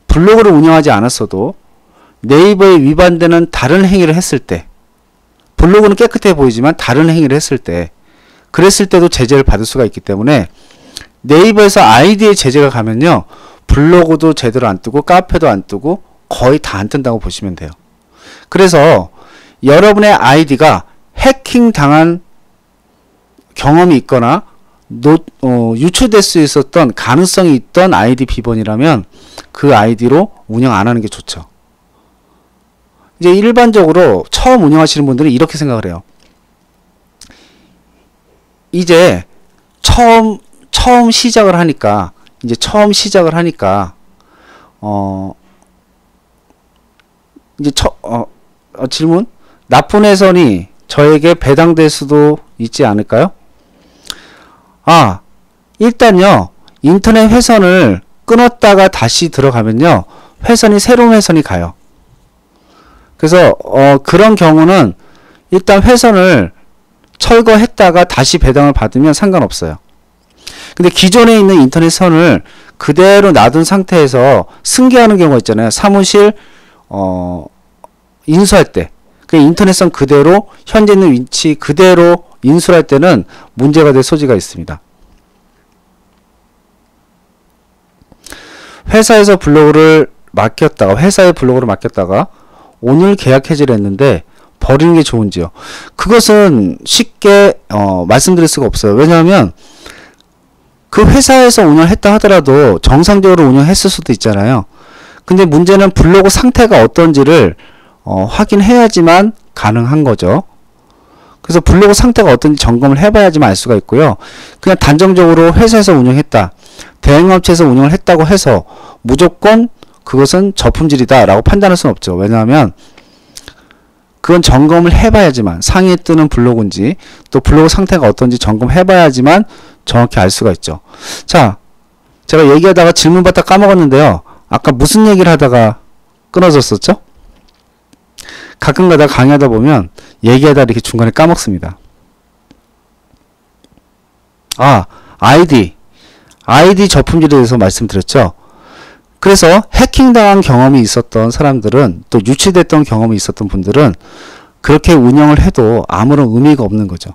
블로그를 운영하지 않았어도 네이버에 위반되는 다른 행위를 했을 때, 블로그는 깨끗해 보이지만 다른 행위를 했을 때, 그랬을 때도 제재를 받을 수가 있기 때문에 네이버에서 아이디에 제재가 가면요, 블로그도 제대로 안 뜨고 카페도 안 뜨고 거의 다 안 뜬다고 보시면 돼요. 그래서 여러분의 아이디가 해킹 당한 경험이 있거나 유출될 수 있었던 가능성이 있던 아이디 비번이라면 그 아이디로 운영 안 하는 게 좋죠. 이제 일반적으로 처음 운영하시는 분들은 이렇게 생각을 해요. 이제 처음 시작을 하니까 질문? 나쁜 회선이 저에게 배당될 수도 있지 않을까요? 일단요, 인터넷 회선을 끊었다가 다시 들어가면요, 새로운 회선이 가요. 그래서 그런 경우는 일단 회선을 철거했다가 다시 배당을 받으면 상관없어요. 근데 기존에 있는 인터넷 선을 그대로 놔둔 상태에서 승계하는 경우가 있잖아요. 사무실 인수할 때, 그 인터넷선 그대로 현재 있는 위치 그대로 인수할 때는 문제가 될 소지가 있습니다. 회사에 블로그를 맡겼다가 오늘 계약 해지를 했는데 버리는 게 좋은지요? 그것은 쉽게 말씀드릴 수가 없어요. 왜냐하면 그 회사에서 운영을 했다 하더라도 정상적으로 운영했을 수도 있잖아요. 근데 문제는 블로그 상태가 어떤지를 확인해야지만 가능한 거죠. 그래서 블로그 상태가 어떤지 점검을 해봐야지만 알 수가 있고요. 그냥 단정적으로 회사에서 운영했다, 대행업체에서 운영을 했다고 해서 무조건 그것은 저품질이다 라고 판단할 수는 없죠. 왜냐하면 그건 점검을 해봐야지만, 상위에 뜨는 블로그인지 또 블로그 상태가 어떤지 점검해봐야지만 정확히 알 수가 있죠. 자, 제가 얘기하다가 질문 받다 까먹었는데요. 아까 무슨 얘기를 하다가 끊어졌었죠? 가끔가다 강의하다 보면 얘기하다 이렇게 중간에 까먹습니다. 아이디 저품질에 대해서 말씀드렸죠. 그래서 해킹당한 경험이 있었던 사람들은, 또 유치됐던 경험이 있었던 분들은 그렇게 운영을 해도 아무런 의미가 없는 거죠.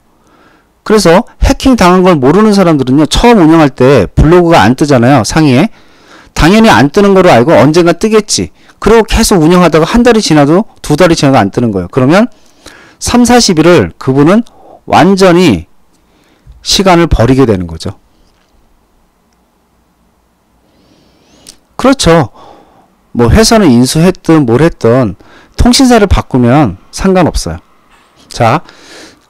그래서 해킹당한 걸 모르는 사람들은요, 처음 운영할 때 블로그가 안 뜨잖아요, 상위에. 당연히 안 뜨는 거로 알고 언젠가 뜨겠지. 그리고 계속 운영하다가 한 달이 지나도 두 달이 지나도 안 뜨는 거예요. 그러면 3, 40일을 그분은 완전히 시간을 버리게 되는 거죠. 그렇죠. 뭐 회사는 인수했든 뭘 했든 통신사를 바꾸면 상관없어요. 자,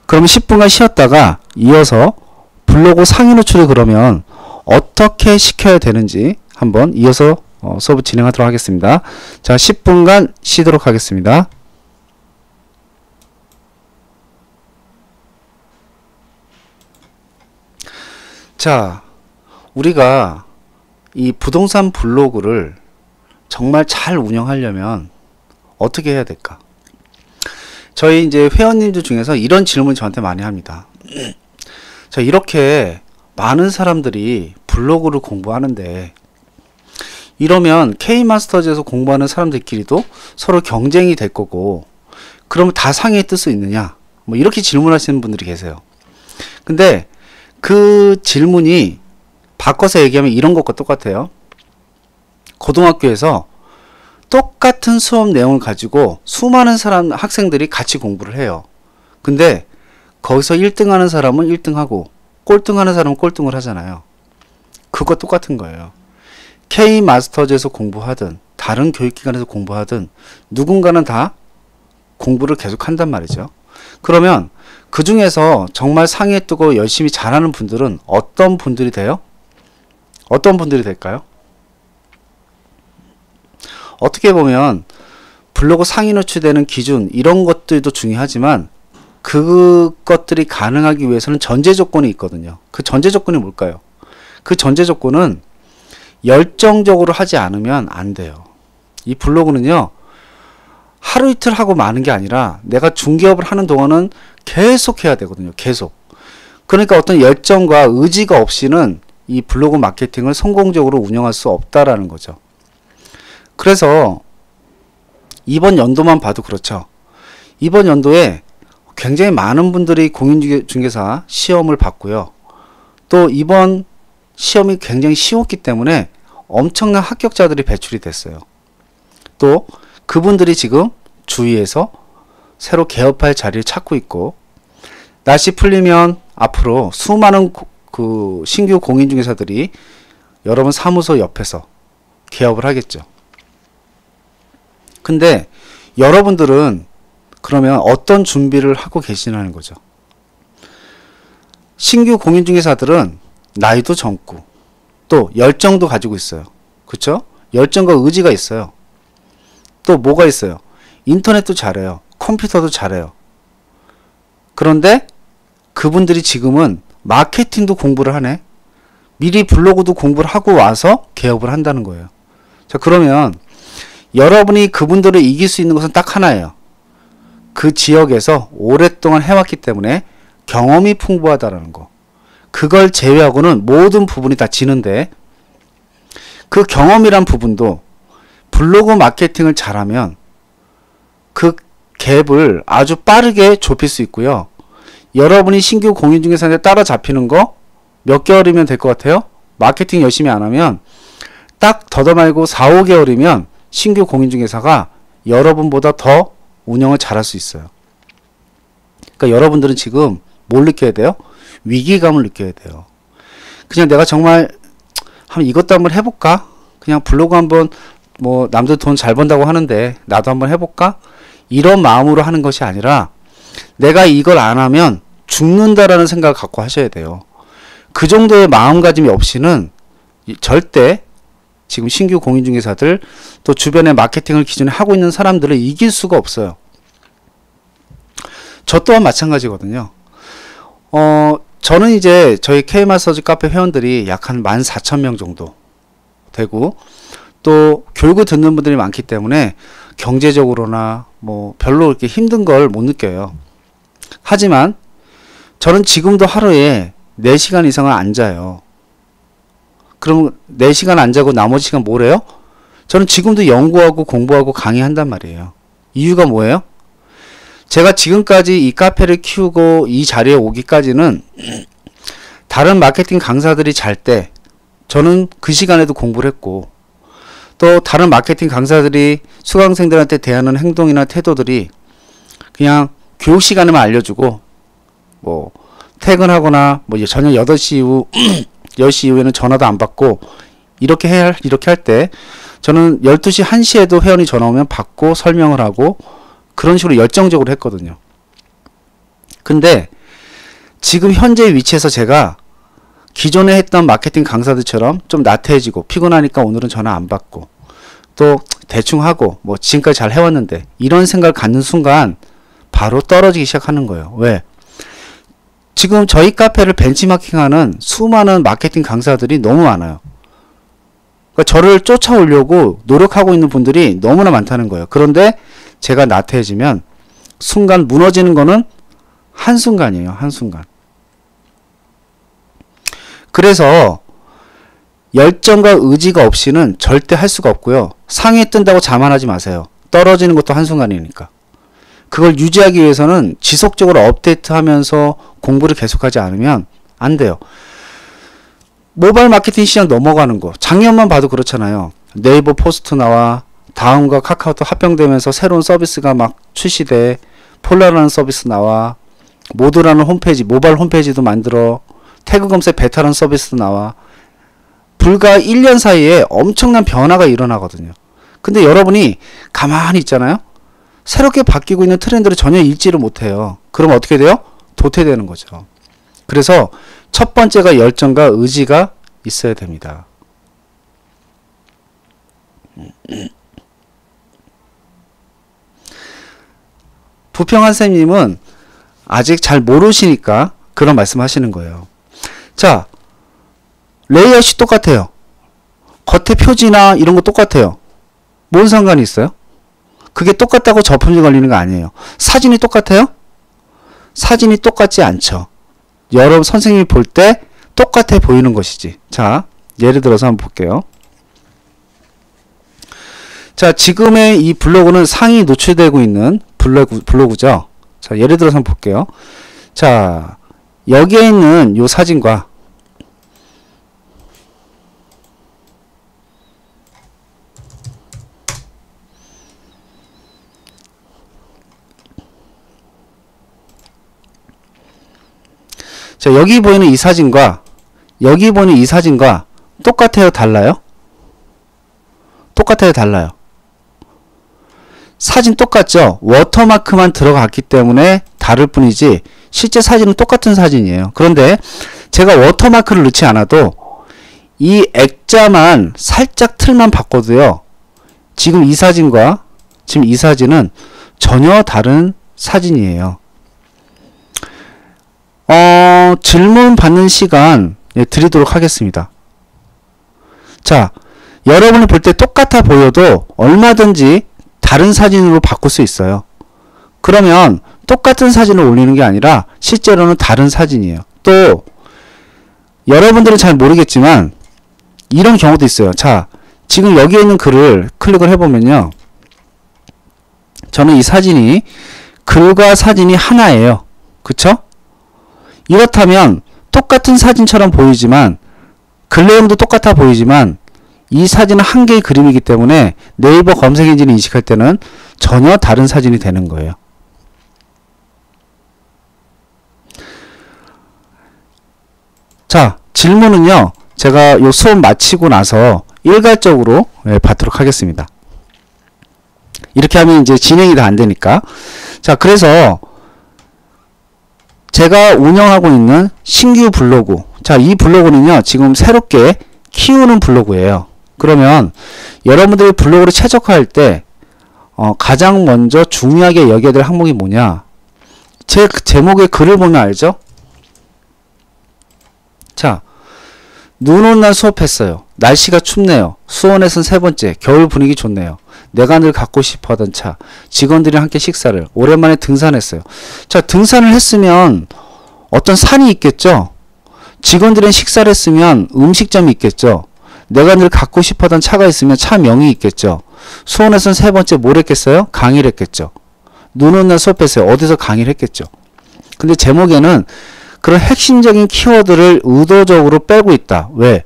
그럼 10분간 쉬었다가 이어서 블로그 상위 노출을 그러면 어떻게 시켜야 되는지 한번 이어서 수업을 진행하도록 하겠습니다. 자, 10분간 쉬도록 하겠습니다. 자, 우리가 이 부동산 블로그를 정말 잘 운영하려면 어떻게 해야 될까? 저희 이제 회원님들 중에서 이런 질문 저한테 많이 합니다. 자, 이렇게 많은 사람들이 블로그를 공부하는데 이러면 K마스터즈에서 공부하는 사람들끼리도 서로 경쟁이 될 거고, 그러면 다 상위에 뜰 수 있느냐? 뭐 이렇게 질문하시는 분들이 계세요. 근데 그 질문이 바꿔서 얘기하면 이런 것과 똑같아요. 고등학교에서 똑같은 수업 내용을 가지고 수많은 학생들이 같이 공부를 해요. 근데 거기서 1등 하는 사람은 1등하고 꼴등 하는 사람은 꼴등을 하잖아요. 그거 똑같은 거예요. K마스터즈에서 공부하든 다른 교육기관에서 공부하든 누군가는 다 공부를 계속 한단 말이죠. 그러면 그 중에서 정말 상위에 뜨고 열심히 잘하는 분들은 어떤 분들이 돼요? 어떤 분들이 될까요? 어떻게 보면 블로그 상위 노출되는 기준 이런 것들도 중요하지만 그것들이 가능하기 위해서는 전제 조건이 있거든요. 그 전제 조건이 뭘까요? 그 전제 조건은 열정적으로 하지 않으면 안 돼요. 이 블로그는요, 하루 이틀 하고 마는 게 아니라 내가 중개업을 하는 동안은 계속 해야 되거든요. 계속. 그러니까 어떤 열정과 의지가 없이는 이 블로그 마케팅을 성공적으로 운영할 수 없다라는 거죠. 그래서 이번 연도만 봐도 그렇죠. 이번 연도에 굉장히 많은 분들이 공인중개사 시험을 봤고요. 또 이번 시험이 굉장히 쉬웠기 때문에 엄청난 합격자들이 배출이 됐어요. 또 그분들이 지금 주위에서 새로 개업할 자리를 찾고 있고, 날씨 풀리면 앞으로 수많은 신규 공인중개사들이 여러분 사무소 옆에서 개업을 하겠죠. 근데 여러분들은 그러면 어떤 준비를 하고 계시냐는 거죠. 신규 공인중개사들은 나이도 젊고 또 열정도 가지고 있어요. 그쵸? 열정과 의지가 있어요. 또 뭐가 있어요? 인터넷도 잘해요. 컴퓨터도 잘해요. 그런데 그분들이 지금은 마케팅도 공부를 하네. 미리 블로그도 공부를 하고 와서 개업을 한다는 거예요. 자, 그러면 여러분이 그분들을 이길 수 있는 것은 딱 하나예요. 그 지역에서 오랫동안 해왔기 때문에 경험이 풍부하다라는 거. 그걸 제외하고는 모든 부분이 다 지는데, 그 경험이란 부분도 블로그 마케팅을 잘하면 그 갭을 아주 빠르게 좁힐 수 있고요. 여러분이 신규 공인중개사한테 따라잡히는 거 몇 개월이면 될 것 같아요? 마케팅 열심히 안 하면 딱 더더 말고 4, 5개월이면 신규 공인중개사가 여러분보다 더 운영을 잘할 수 있어요. 그러니까 여러분들은 지금 뭘 느껴야 돼요? 위기감을 느껴야 돼요. 그냥 내가 정말 이것도 한번 해볼까? 그냥 블로그 한번, 뭐 남들 돈 잘 번다고 하는데 나도 한번 해볼까? 이런 마음으로 하는 것이 아니라 내가 이걸 안 하면 죽는다라는 생각을 갖고 하셔야 돼요. 그 정도의 마음가짐이 없이는 절대 지금 신규 공인중개사들, 또 주변에 마케팅을 기존에 하고 있는 사람들을 이길 수가 없어요. 저 또한 마찬가지거든요. 저는 이제 저희 K마사지 카페 회원들이 약 한 14,000명 정도 되고, 또 교육을 듣는 분들이 많기 때문에 경제적으로나 뭐 별로 이렇게 힘든 걸 못 느껴요. 하지만 저는 지금도 하루에 4시간 이상을 안 자요. 그럼 4시간 안 자고 나머지 시간 뭘 해요? 저는 지금도 연구하고 공부하고 강의한단 말이에요. 이유가 뭐예요? 제가 지금까지 이 카페를 키우고 이 자리에 오기까지는 다른 마케팅 강사들이 잘 때 저는 그 시간에도 공부를 했고, 또 다른 마케팅 강사들이 수강생들한테 대하는 행동이나 태도들이 그냥 교육 시간에만 알려주고, 뭐 퇴근하거나 뭐 저녁 8시 이후 10시 이후에는 전화도 안 받고 이렇게 할 때 저는 12시 1시에도 회원이 전화 오면 받고 설명을 하고 그런 식으로 열정적으로 했거든요. 근데 지금 현재 위치에서 제가 기존에 했던 마케팅 강사들처럼 좀 나태해지고 피곤하니까 오늘은 전화 안 받고 또 대충 하고 뭐 지금까지 잘 해왔는데 이런 생각을 갖는 순간 바로 떨어지기 시작하는 거예요. 왜? 지금 저희 카페를 벤치마킹하는 수많은 마케팅 강사들이 너무 많아요. 그러니까 저를 쫓아오려고 노력하고 있는 분들이 너무나 많다는 거예요. 그런데 제가 나태해지면 순간 무너지는 거는 한순간이에요. 한순간. 그래서 열정과 의지가 없이는 절대 할 수가 없고요. 상위에 뜬다고 자만하지 마세요. 떨어지는 것도 한순간이니까. 그걸 유지하기 위해서는 지속적으로 업데이트하면서 공부를 계속하지 않으면 안 돼요. 모바일 마케팅 시장 넘어가는 거 작년만 봐도 그렇잖아요. 네이버 포스트 나와 다음과 카카오톡 합병되면서 새로운 서비스가 막 출시돼. 폴라라는 서비스 나와. 모드라는 홈페이지, 모바일 홈페이지도 만들어. 태그 검색 베타라는 서비스도 나와. 불과 1년 사이에 엄청난 변화가 일어나거든요. 근데 여러분이 가만히 있잖아요. 새롭게 바뀌고 있는 트렌드를 전혀 읽지를 못해요. 그럼 어떻게 돼요? 도태되는 거죠. 그래서 첫 번째가 열정과 의지가 있어야 됩니다. 부평한 쌤님은 아직 잘 모르시니까 그런 말씀 하시는 거예요. 자, 레이아웃이 똑같아요. 겉에 표지나 이런 거 똑같아요. 뭔 상관이 있어요? 그게 똑같다고 저품질 걸리는 거 아니에요. 사진이 똑같아요? 사진이 똑같지 않죠. 여러분 선생님이 볼 때 똑같아 보이는 것이지. 자, 예를 들어서 한번 볼게요. 자, 지금의 이 블로그는 상이 노출되고 있는 블로그죠. 자, 예를 들어서 한번 볼게요. 자, 여기에 있는 요 사진과 자, 여기 보이는 이 사진과 여기 보이는 이 사진과 똑같아요? 달라요? 똑같아요? 달라요? 사진 똑같죠? 워터마크만 들어갔기 때문에 다를 뿐이지 실제 사진은 똑같은 사진이에요. 그런데 제가 워터마크를 넣지 않아도 이 액자만 살짝 틀만 바꿔도요. 지금 이 사진과 지금 이 사진은 전혀 다른 사진이에요. 질문 받는 시간 드리도록 하겠습니다. 자, 여러분이 볼 때 똑같아 보여도 얼마든지 다른 사진으로 바꿀 수 있어요. 그러면 똑같은 사진을 올리는 게 아니라 실제로는 다른 사진이에요. 또 여러분들은 잘 모르겠지만 이런 경우도 있어요. 자, 지금 여기에 있는 글을 클릭을 해보면요. 저는 이 사진이 글과 사진이 하나예요. 그쵸? 이렇다면 똑같은 사진처럼 보이지만 글 내용도 똑같아 보이지만 이 사진은 한 개의 그림이기 때문에 네이버 검색 엔진이 인식할 때는 전혀 다른 사진이 되는 거예요. 자, 질문은요. 제가 요 수업 마치고 나서 일괄적으로 받도록 하겠습니다. 이렇게 하면 이제 진행이 다 안 되니까. 자, 그래서 제가 운영하고 있는 신규 블로그. 자, 이 블로그는요. 지금 새롭게 키우는 블로그예요. 그러면 여러분들이 블로그를 최적화할 때 가장 먼저 중요하게 여겨야 될 항목이 뭐냐? 제 제목의 글을 보면 알죠? 자, 눈 오는 날 수업했어요. 날씨가 춥네요. 수원에선 세 번째. 겨울 분위기 좋네요. 내가 늘 갖고 싶어 하던 차. 직원들이랑 함께 식사를. 오랜만에 등산했어요. 자, 등산을 했으면 어떤 산이 있겠죠? 직원들이랑 식사를 했으면 음식점이 있겠죠? 내가 늘 갖고 싶어 하던 차가 있으면 차명이 있겠죠? 수원에선 세 번째 뭘 했겠어요? 강의를 했겠죠? 눈 오는 날 수업했어요. 어디서 강의를 했겠죠? 근데 제목에는 그런 핵심적인 키워드를 의도적으로 빼고 있다. 왜?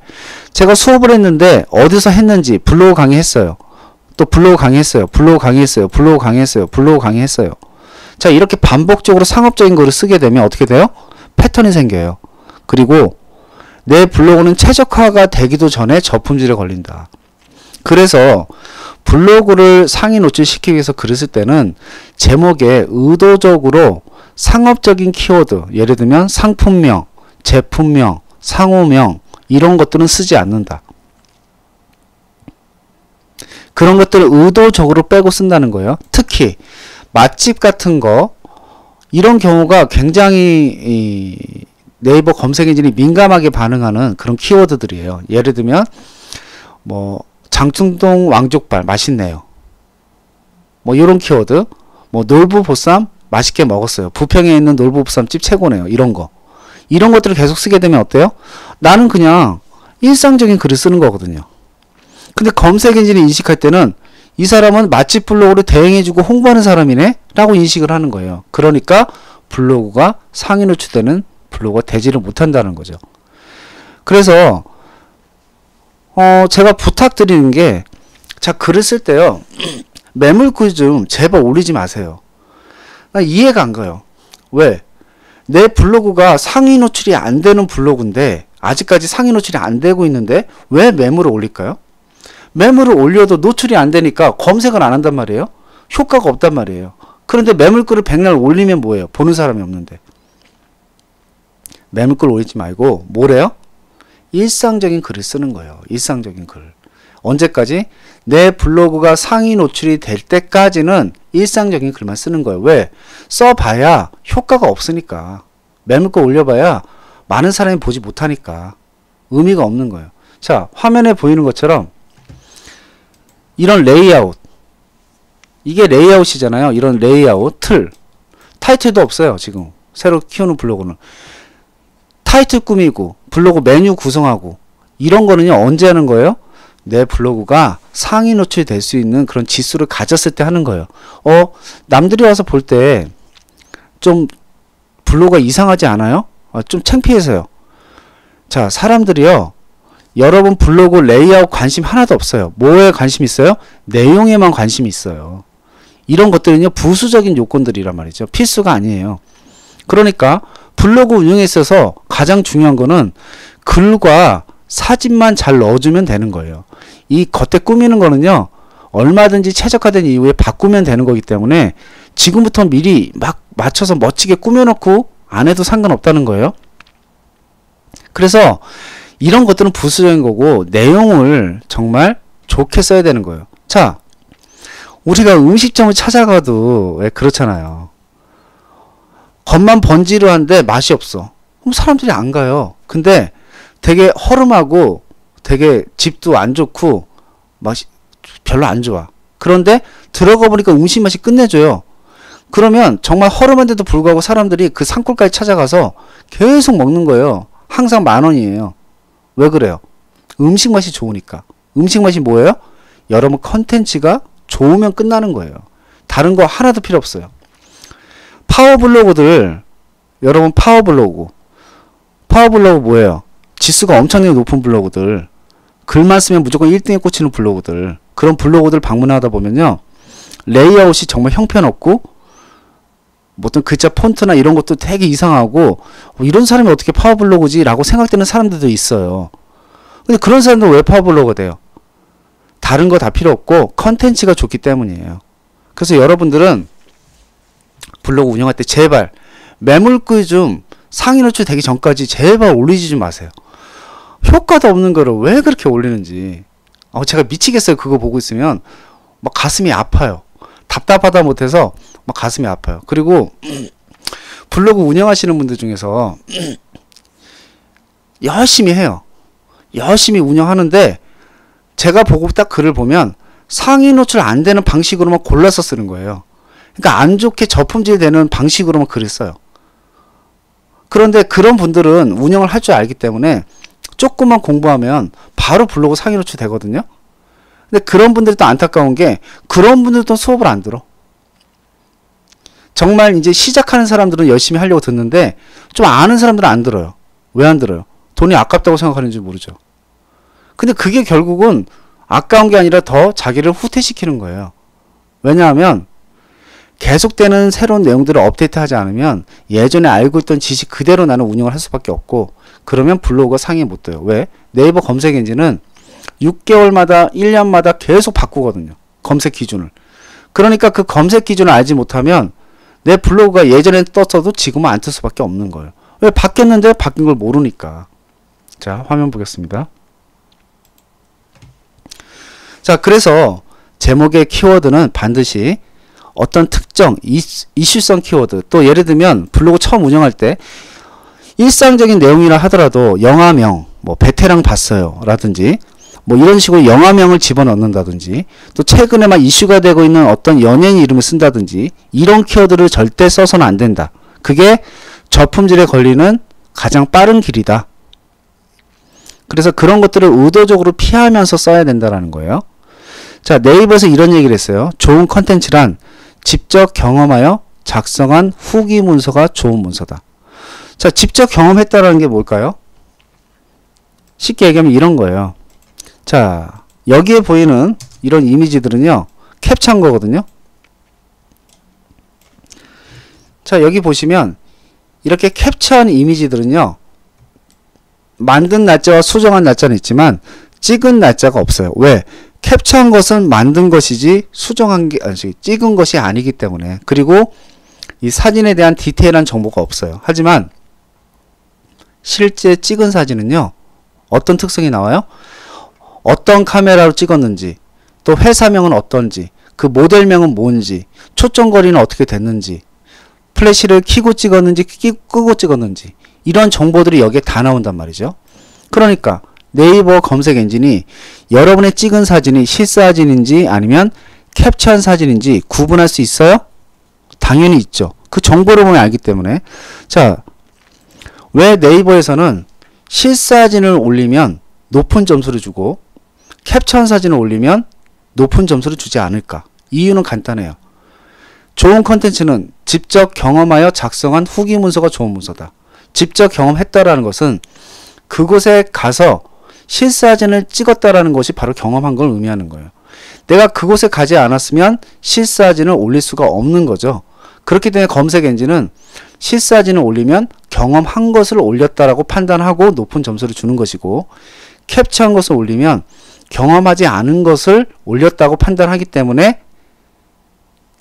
제가 수업을 했는데 어디서 했는지 블로그 강의했어요. 또 블로그 강의했어요. 블로그 강의했어요. 블로그 강의했어요. 블로그 강의했어요. 자, 이렇게 반복적으로 상업적인 거를 쓰게 되면 어떻게 돼요? 패턴이 생겨요. 그리고 내 블로그는 최적화가 되기도 전에 저품질에 걸린다. 그래서 블로그를 상위 노출시키기 위해서 글을 쓸 때는 제목에 의도적으로 상업적인 키워드, 예를 들면 상품명, 제품명, 상호명 이런 것들은 쓰지 않는다. 그런 것들을 의도적으로 빼고 쓴다는 거예요. 특히 맛집 같은 거 이런 경우가 굉장히 네이버 검색 엔진이 민감하게 반응하는 그런 키워드들이에요. 예를 들면 뭐 장충동 왕족발 맛있네요. 뭐 이런 키워드, 뭐 놀부보쌈 맛있게 먹었어요. 부평에 있는 놀부보쌈집 최고네요. 이런 거. 이런 것들을 계속 쓰게 되면 어때요? 나는 그냥 일상적인 글을 쓰는 거거든요. 근데 검색 엔진이 인식할 때는 이 사람은 맛집 블로그를 대행해주고 홍보하는 사람이네? 라고 인식을 하는 거예요. 그러니까 블로그가 상위 노출되는 블로그가 되지를 못한다는 거죠. 그래서 제가 부탁드리는 게, 자, 글을 쓸 때요. 매물글 좀 제발 올리지 마세요. 나 이해가 안 가요. 왜? 내 블로그가 상위 노출이 안 되는 블로그인데 아직까지 상위 노출이 안 되고 있는데 왜 매물을 올릴까요? 매물을 올려도 노출이 안 되니까 검색을 안 한단 말이에요. 효과가 없단 말이에요. 그런데 매물글을 백날 올리면 뭐예요? 보는 사람이 없는데. 매물글 올리지 말고 뭐래요? 일상적인 글을 쓰는 거예요. 일상적인 글. 언제까지? 내 블로그가 상위 노출이 될 때까지는 일상적인 글만 쓰는 거예요. 왜? 써봐야 효과가 없으니까. 매물가 올려봐야 많은 사람이 보지 못하니까 의미가 없는 거예요. 자, 화면에 보이는 것처럼 이런 레이아웃, 이게 레이아웃이잖아요. 이런 레이아웃, 틀, 타이틀도 없어요. 지금 새로 키우는 블로그는. 타이틀 꾸미고 블로그 메뉴 구성하고 이런 거는요, 언제 하는 거예요? 내 블로그가 상위 노출이 될 수 있는 그런 지수를 가졌을 때 하는 거예요. 남들이 와서 볼 때 좀 블로그가 이상하지 않아요? 좀 창피해서요. 자, 사람들이요, 여러분 블로그 레이아웃 관심 하나도 없어요. 뭐에 관심 있어요? 내용에만 관심이 있어요. 이런 것들은요, 부수적인 요건들이란 말이죠. 필수가 아니에요. 그러니까 블로그 운영에 있어서 가장 중요한 거는 글과 사진만 잘 넣어주면 되는 거예요. 이 겉에 꾸미는 거는요, 얼마든지 최적화된 이후에 바꾸면 되는 거기 때문에 지금부터 미리 막 맞춰서 멋지게 꾸며놓고 안 해도 상관없다는 거예요. 그래서 이런 것들은 부수적인 거고 내용을 정말 좋게 써야 되는 거예요. 자, 우리가 음식점을 찾아가도 왜 그렇잖아요. 겉만 번지르한데 맛이 없어. 그럼 사람들이 안 가요. 근데 되게 허름하고 되게 집도 안 좋고 맛이 별로 안 좋아. 그런데 들어가 보니까 음식 맛이 끝내줘요. 그러면 정말 허름한데도 불구하고 사람들이 그 산골까지 찾아가서 계속 먹는 거예요. 항상 10,000원이에요. 왜 그래요? 음식 맛이 좋으니까. 음식 맛이 뭐예요? 여러분 컨텐츠가 좋으면 끝나는 거예요. 다른 거 하나도 필요 없어요. 파워블로그들, 여러분 파워블로그 뭐예요? 지수가 엄청나게 높은 블로그들, 글만 쓰면 무조건 1등에 꽂히는 블로그들, 그런 블로그들 방문하다 보면요, 레이아웃이 정말 형편없고 어떤 글자 폰트나 이런 것도 되게 이상하고 이런 사람이 어떻게 파워블로그지? 라고 생각되는 사람들도 있어요. 근데 그런 사람들은 왜 파워블로그가 돼요? 다른 거 다 필요 없고 컨텐츠가 좋기 때문이에요. 그래서 여러분들은 블로그 운영할 때 제발 매물글 좀 상위 노출 되기 전까지 제발 올리지 좀 마세요. 효과도 없는 거를 왜 그렇게 올리는지 제가 미치겠어요. 그거 보고 있으면 막 가슴이 아파요. 답답하다 못해서 막 가슴이 아파요. 그리고 블로그 운영하시는 분들 중에서 열심히 해요. 열심히 운영하는데 제가 보고 딱 글을 보면 상위 노출 안 되는 방식으로만 골라서 쓰는 거예요. 그러니까 안 좋게 저품질 되는 방식으로만 글을 써요. 그런데 그런 분들은 운영을 할 줄 알기 때문에 조금만 공부하면 바로 블로그 상위 노출 되거든요. 근데 그런 분들이 또 안타까운 게 그런 분들도 수업을 안 들어. 정말 이제 시작하는 사람들은 열심히 하려고 듣는데 좀 아는 사람들은 안 들어요. 왜 안 들어요? 돈이 아깝다고 생각하는지 모르죠. 근데 그게 결국은 아까운 게 아니라 더 자기를 후퇴시키는 거예요. 왜냐하면 계속되는 새로운 내용들을 업데이트하지 않으면 예전에 알고 있던 지식 그대로 나는 운영을 할 수밖에 없고, 그러면 블로그가 상위에 못 떠요. 왜? 네이버 검색 엔진은 6개월마다 1년마다 계속 바꾸거든요. 검색 기준을. 그러니까 그 검색 기준을 알지 못하면 내 블로그가 예전에 떴어도 지금은 안 뜰 수밖에 없는 거예요. 왜? 바뀌었는데 바뀐 걸 모르니까. 자, 화면 보겠습니다. 자, 그래서 제목의 키워드는 반드시 어떤 특정 이슈성 키워드, 또 예를 들면 블로그 처음 운영할 때 일상적인 내용이라 하더라도 영화명, 뭐 베테랑 봤어요 라든지 뭐 이런 식으로 영화명을 집어넣는다든지, 또 최근에 막 이슈가 되고 있는 어떤 연예인 이름을 쓴다든지, 이런 키워드를 절대 써서는 안 된다. 그게 저품질에 걸리는 가장 빠른 길이다. 그래서 그런 것들을 의도적으로 피하면서 써야 된다라는 거예요. 자, 네이버에서 이런 얘기를 했어요. 좋은 컨텐츠란 직접 경험하여 작성한 후기 문서가 좋은 문서다. 자, 직접 경험했다라는 게 뭘까요? 쉽게 얘기하면 이런 거예요. 자, 여기에 보이는 이런 이미지들은요, 캡처한 거거든요. 자, 여기 보시면 이렇게 캡처한 이미지들은요, 만든 날짜와 수정한 날짜는 있지만 찍은 날짜가 없어요. 왜? 캡처한 것은 만든 것이지 수정한 게 찍은 것이 아니기 때문에. 그리고 이 사진에 대한 디테일한 정보가 없어요. 하지만 실제 찍은 사진은요, 어떤 특성이 나와요? 어떤 카메라로 찍었는지, 또 회사명은 어떤지, 그 모델명은 뭔지, 초점거리는 어떻게 됐는지, 플래시를 켜고 찍었는지 끄고 찍었는지, 이런 정보들이 여기에 다 나온단 말이죠. 그러니까 네이버 검색 엔진이 여러분의 찍은 사진이 실사진인지 아니면 캡처한 사진인지 구분할 수 있어요? 당연히 있죠. 그 정보를 보면 알기 때문에. 자, 왜 네이버에서는 실사진을 올리면 높은 점수를 주고 캡처한 사진을 올리면 높은 점수를 주지 않을까? 이유는 간단해요. 좋은 컨텐츠는 직접 경험하여 작성한 후기 문서가 좋은 문서다. 직접 경험했다라는 것은 그곳에 가서 실사진을 찍었다라는 것이 바로 경험한 걸 의미하는 거예요. 내가 그곳에 가지 않았으면 실사진을 올릴 수가 없는 거죠. 그렇기 때문에 검색 엔진은 실사진을 올리면 경험한 것을 올렸다라고 판단하고 높은 점수를 주는 것이고, 캡처한 것을 올리면 경험하지 않은 것을 올렸다고 판단하기 때문에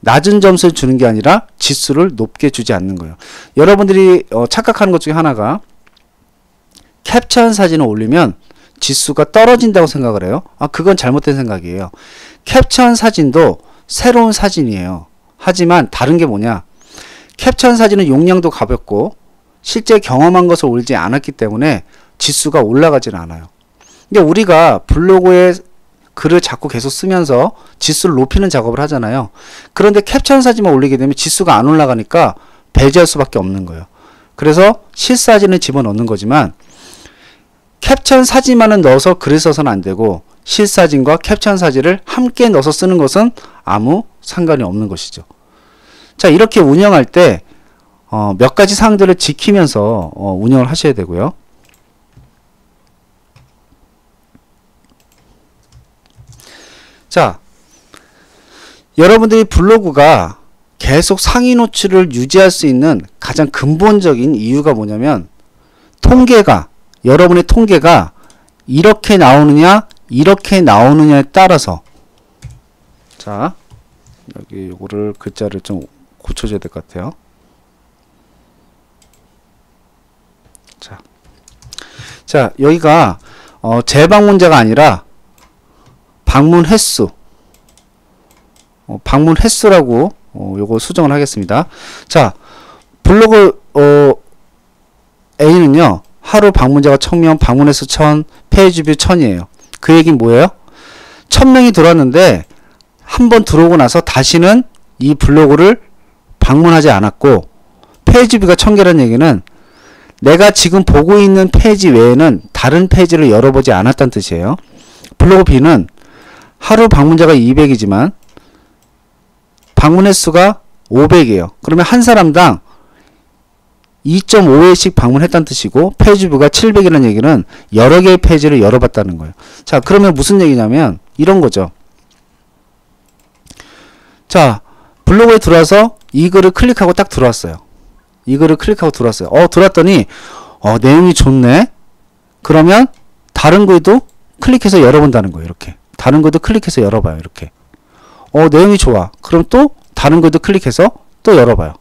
낮은 점수를 주는 게 아니라 지수를 높게 주지 않는 거예요. 여러분들이 착각하는 것 중에 하나가 캡처한 사진을 올리면 지수가 떨어진다고 생각을 해요. 그건 잘못된 생각이에요. 캡처한 사진도 새로운 사진이에요. 하지만 다른 게 뭐냐, 캡처한 사진은 용량도 가볍고 실제 경험한 것을 올리지 않았기 때문에 지수가 올라가지는 않아요. 근데 우리가 블로그에 글을 자꾸 계속 쓰면서 지수를 높이는 작업을 하잖아요. 그런데 캡처한 사진만 올리게 되면 지수가 안 올라가니까 배제할 수밖에 없는 거예요. 그래서 실사진을 집어넣는 거지만 캡처한 사진만은 넣어서 글을 써서는 안 되고 실사진과 캡처한 사진을 함께 넣어서 쓰는 것은 아무 상관이 없는 것이죠. 자, 이렇게 운영할 때 몇 가지 사항들을 지키면서 운영을 하셔야 되고요. 자, 여러분들이 블로그가 계속 상위 노출을 유지할 수 있는 가장 근본적인 이유가 뭐냐면, 여러분의 통계가 이렇게 나오느냐 이렇게 나오느냐에 따라서, 자, 여기 요거를 글자를 좀 고쳐줘야 될 것 같아요. 자, 여기가 재방문자가 아니라 방문 횟수, 방문 횟수라고 요거 수정을 하겠습니다. 자, 블로그 A는요, 하루 방문자가 1000명, 방문 횟수 1000, 페이지 뷰 1000이에요. 그 얘기는 뭐예요? 1000명이 들어왔는데 한번 들어오고 나서 다시는 이 블로그를 방문하지 않았고, 페이지 뷰가 1000개라는 얘기는 내가 지금 보고 있는 페이지 외에는 다른 페이지를 열어보지 않았다는 뜻이에요. 블로그 B는 하루 방문자가 200이지만 방문 횟수가 500이에요. 그러면 한 사람당 2.5회씩 방문했다는 뜻이고, 페이지 뷰가 700이라는 얘기는 여러 개의 페이지를 열어봤다는 거예요. 자, 그러면 무슨 얘기냐면 이런 거죠. 자, 블로그에 들어와서 이 글을 클릭하고 딱 들어왔어요. 이 글을 클릭하고 들어왔어요. 들어왔더니 내용이 좋네. 그러면 다른 글도 클릭해서 열어본다는 거예요. 이렇게 다른 글도 클릭해서 열어봐요. 이렇게 내용이 좋아. 그럼 또 다른 글도 클릭해서 또 열어봐요.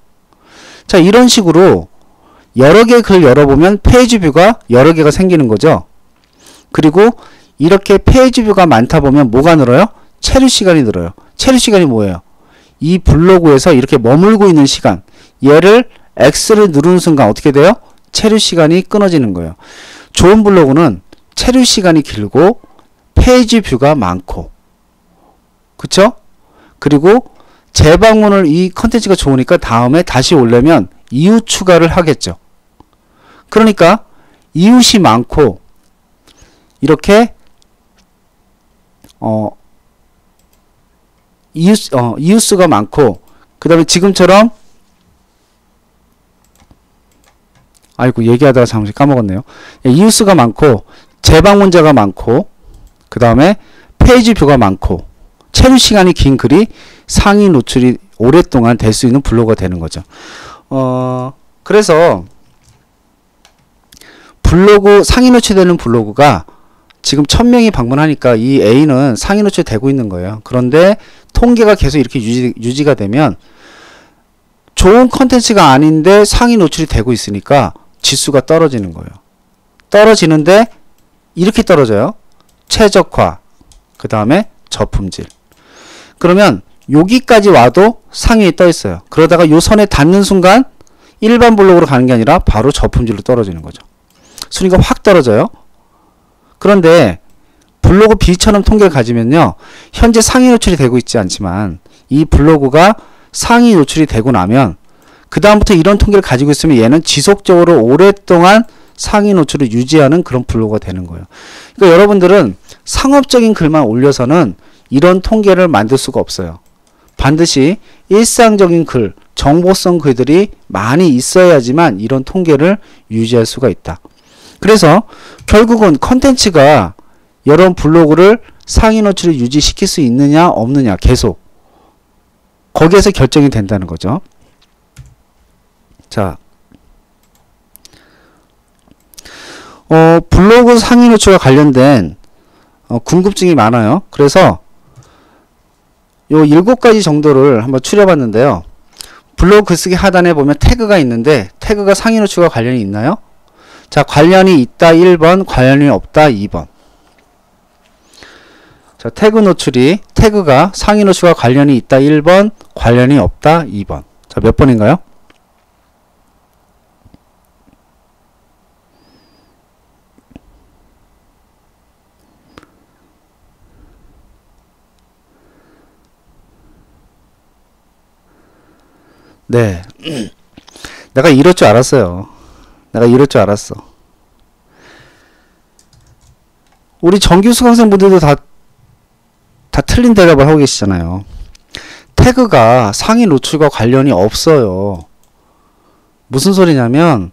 자, 이런 식으로 여러 개의 글을 열어보면 페이지 뷰가 여러 개가 생기는 거죠. 그리고 이렇게 페이지 뷰가 많다 보면 뭐가 늘어요? 체류 시간이 늘어요. 체류 시간이 뭐예요? 이 블로그에서 이렇게 머물고 있는 시간, 얘를 X를 누르는 순간 어떻게 돼요? 체류 시간이 끊어지는 거예요. 좋은 블로그는 체류 시간이 길고 페이지 뷰가 많고, 그쵸? 그리고 재방문을, 이 컨텐츠가 좋으니까 다음에 다시 오려면 이웃 추가를 하겠죠. 그러니까 이웃이 많고 이렇게 이웃 수가 많고, 그 다음에 지금처럼, 아이고 얘기하다가 잠시 까먹었네요. 이웃 수가 많고 재방문자가 많고 그 다음에 페이지 뷰가 많고 체류 시간이 긴 글이 상위 노출이 오랫동안 될 수 있는 블로그가 되는 거죠. 그래서 블로그, 상위 노출되는 블로그가 지금 1000명이 방문하니까 이 A는 상위 노출되고 있는 거예요. 그런데 통계가 계속 이렇게 유지가 되면 좋은 컨텐츠가 아닌데 상위 노출이 되고 있으니까 지수가 떨어지는 거예요. 떨어지는데 이렇게 떨어져요. 최적화, 그 다음에 저품질. 그러면 여기까지 와도 상위에 떠 있어요. 그러다가 요 선에 닿는 순간 일반 블록으로 가는 게 아니라 바로 저품질로 떨어지는 거죠. 순위가 확 떨어져요. 그런데 블로그 B처럼 통계를 가지면요, 현재 상위 노출이 되고 있지 않지만 이 블로그가 상위 노출이 되고 나면 그 다음부터 이런 통계를 가지고 있으면 얘는 지속적으로 오랫동안 상위 노출을 유지하는 그런 블로그가 되는 거예요. 그러니까 여러분들은 상업적인 글만 올려서는 이런 통계를 만들 수가 없어요. 반드시 일상적인 글, 정보성 글들이 많이 있어야지만 이런 통계를 유지할 수가 있다. 그래서 결국은 컨텐츠가 여러 블로그를 상위 노출을 유지시킬 수 있느냐 없느냐 계속 거기에서 결정이 된다는 거죠. 자, 블로그 상위 노출과 관련된 궁금증이 많아요. 그래서 요 7가지 정도를 한번 추려봤는데요. 블로그 글쓰기 하단에 보면 태그가 있는데 태그가 상위 노출과 관련이 있나요? 자, 관련이 있다 1번, 관련이 없다 2번. 자, 태그 노출이 태그가 상위 노출과 관련이 있다 1번, 관련이 없다 2번. 자, 몇 번인가요? 네. 내가 이럴 줄 알았어요. 내가 이럴 줄 알았어. 우리 정규 수강생분들도 다 틀린 대답을 하고 계시잖아요. 태그가 상위 노출과 관련이 없어요. 무슨 소리냐면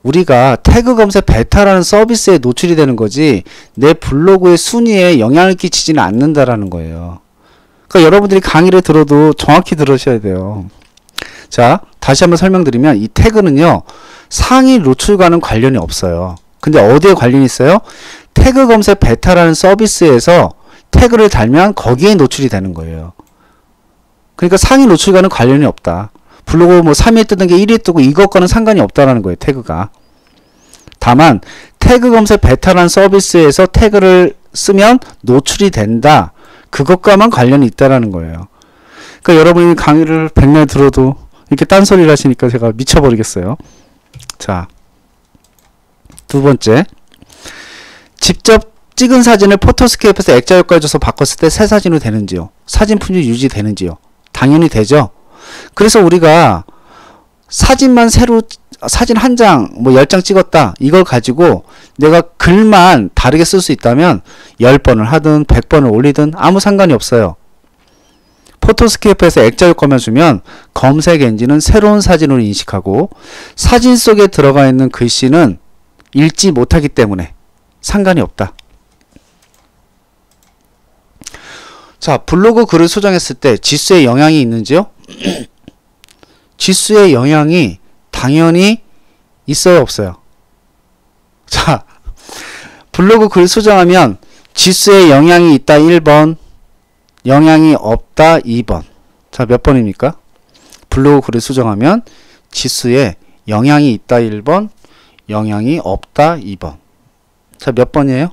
우리가 태그 검색 베타라는 서비스에 노출이 되는 거지 내 블로그의 순위에 영향을 끼치지는 않는다라는 거예요. 그러니까 여러분들이 강의를 들어도 정확히 들으셔야 돼요. 자, 다시 한번 설명드리면 이 태그는요, 상위 노출과는 관련이 없어요. 근데 어디에 관련이 있어요? 태그 검색 베타라는 서비스에서 태그를 달면 거기에 노출이 되는 거예요. 그러니까 상위 노출과는 관련이 없다. 블로그 뭐 3위에 뜨던 게 1위에 뜨고 이것과는 상관이 없다라는 거예요, 태그가. 다만 태그 검색 베타라는 서비스에서 태그를 쓰면 노출이 된다. 그것과만 관련이 있다라는 거예요. 그러니까 여러분이 강의를 100년 들어도 이렇게 딴소리를 하시니까 제가 미쳐버리겠어요. 자, 두 번째, 직접 찍은 사진을 포토스케이프에서 액자 효과를 줘서 바꿨을 때 새 사진으로 되는지요? 사진 품질 유지되는지요? 당연히 되죠. 그래서 우리가 사진만 새로 사진 한 장, 뭐 10장 찍었다. 이걸 가지고 내가 글만 다르게 쓸 수 있다면 10번을 하든 100번을 올리든 아무 상관이 없어요. 포토스케이프에서 액자 효과만 주면 검색 엔진은 새로운 사진으로 인식하고 사진 속에 들어가 있는 글씨는 읽지 못하기 때문에 상관이 없다. 자, 블로그 글을 수정했을 때 지수에 영향이 있는지요? 지수에 영향이 당연히 있어요, 없어요? 자, 블로그 글 수정하면 지수에 영향이 있다 1번, 영향이 없다 2번. 자, 몇 번입니까? 블로그 글을 수정하면 지수에 영향이 있다 1번, 영향이 없다 2번. 자, 몇 번이에요?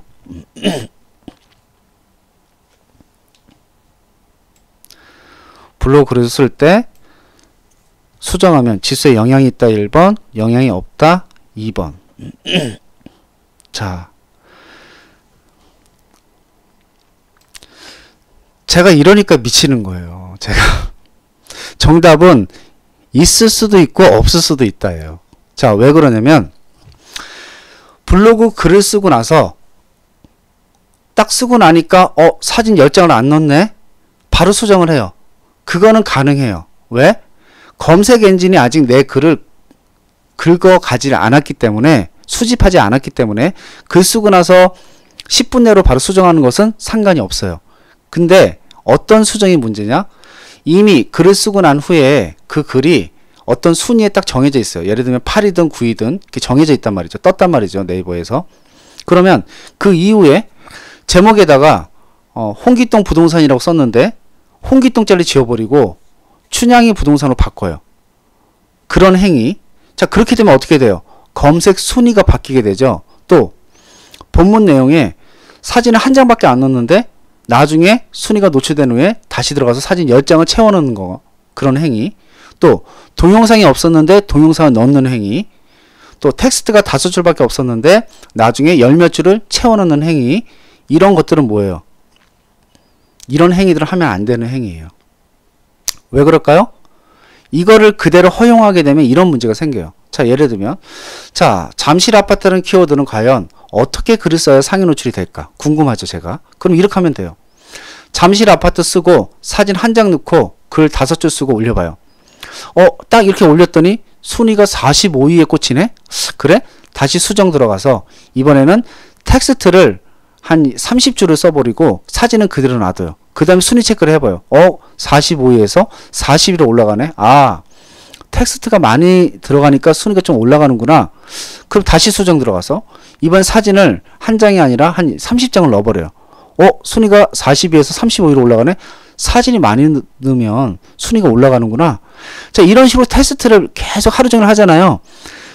블로그 글을 쓸 때 수정하면 지수에 영향이 있다 1번, 영향이 없다 2번. 자, 제가 이러니까 미치는 거예요. 제가 정답은 있을 수도 있고 없을 수도 있다예요. 자, 왜 그러냐면 블로그 글을 쓰고 나서 딱 쓰고 나니까 사진 10장을 안 넣었네? 바로 수정을 해요. 그거는 가능해요. 왜? 검색 엔진이 아직 내 글을 긁어가지 않았기 때문에, 수집하지 않았기 때문에 글 쓰고 나서 10분 내로 바로 수정하는 것은 상관이 없어요. 근데 어떤 수정이 문제냐? 이미 글을 쓰고 난 후에 그 글이 어떤 순위에 딱 정해져 있어요. 예를 들면 8이든 9이든 이렇게 정해져 있단 말이죠. 떴단 말이죠. 네이버에서. 그러면 그 이후에 제목에다가 홍기동 부동산이라고 썼는데 홍기동짜리 지워버리고 춘향이 부동산으로 바꿔요. 그런 행위. 자, 그렇게 되면 어떻게 돼요? 검색 순위가 바뀌게 되죠. 또 본문 내용에 사진을 한 장밖에 안 넣었는데 나중에 순위가 노출된 후에 다시 들어가서 사진 10장을 채워넣는 거, 그런 행위. 또 동영상이 없었는데 동영상을 넣는 행위. 또 텍스트가 5줄밖에 없었는데 나중에 10몇 줄을 채워넣는 행위. 이런 것들은 뭐예요? 이런 행위들을 하면 안 되는 행위예요. 왜 그럴까요? 이거를 그대로 허용하게 되면 이런 문제가 생겨요. 자, 예를 들면, 자, 잠실 아파트라는 키워드는 과연 어떻게 글을 써야 상위 노출이 될까? 궁금하죠, 제가. 그럼 이렇게 하면 돼요. 잠실 아파트 쓰고 사진 한 장 넣고 글 5줄 쓰고 올려봐요. 딱 이렇게 올렸더니 순위가 45위에 꽂히네? 그래? 다시 수정 들어가서 이번에는 텍스트를 한 30줄을 써버리고 사진은 그대로 놔둬요. 그 다음에 순위 체크를 해봐요. 45위에서 40위로 올라가네? 아, 텍스트가 많이 들어가니까 순위가 좀 올라가는구나. 그럼 다시 수정 들어가서 이번 사진을 한 장이 아니라 한 30장을 넣어버려요. 순위가 40위에서 35위로 올라가네? 사진이 많이 넣으면 순위가 올라가는구나. 자, 이런 식으로 테스트를 계속 하루 종일 하잖아요.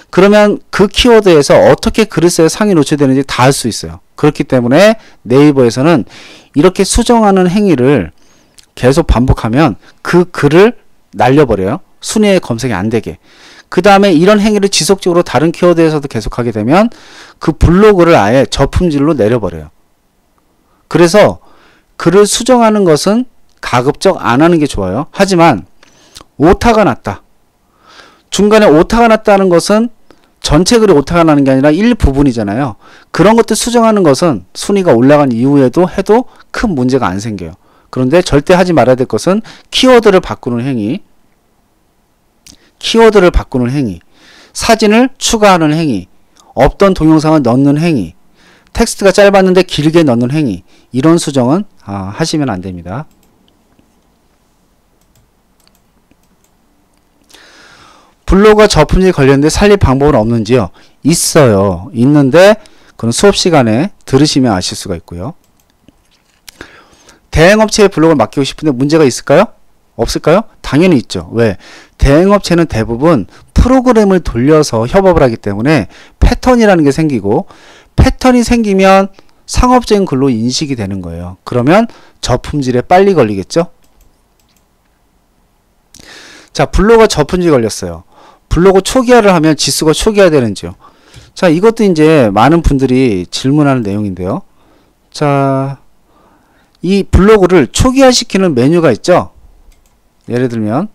그러면 그 키워드에서 어떻게 글을 써야 상위 노출되는지 다 알 수 있어요. 그렇기 때문에 네이버에서는 이렇게 수정하는 행위를 계속 반복하면 그 글을 날려버려요. 순위에 검색이 안 되게. 그 다음에 이런 행위를 지속적으로 다른 키워드에서도 계속하게 되면 그 블로그를 아예 저품질로 내려버려요. 그래서 글을 수정하는 것은 가급적 안 하는 게 좋아요. 하지만 오타가 났다. 중간에 오타가 났다는 것은 전체 글에 오타가 나는 게 아니라 일부분이잖아요. 그런 것들 수정하는 것은 순위가 올라간 이후에도 해도 큰 문제가 안 생겨요. 그런데 절대 하지 말아야 될 것은 키워드를 바꾸는 행위, 키워드를 바꾸는 행위, 사진을 추가하는 행위, 없던 동영상을 넣는 행위, 텍스트가 짧았는데 길게 넣는 행위, 이런 수정은 하시면 안 됩니다. 블로그와 저품질 관련된 살릴 방법은 없는지요? 있어요. 있는데 그건 수업 시간에 들으시면 아실 수가 있고요. 대행업체에 블로그를 맡기고 싶은데 문제가 있을까요? 없을까요? 당연히 있죠. 왜? 대행업체는 대부분 프로그램을 돌려서 협업을 하기 때문에 패턴이라는 게 생기고, 패턴이 생기면 상업적인 글로 인식이 되는 거예요. 그러면 저품질에 빨리 걸리겠죠? 자, 블로그가 저품질 걸렸어요. 블로그 초기화를 하면 지수가 초기화되는지요? 자, 이것도 이제 많은 분들이 질문하는 내용인데요. 자, 이 블로그를 초기화시키는 메뉴가 있죠? 예를 들면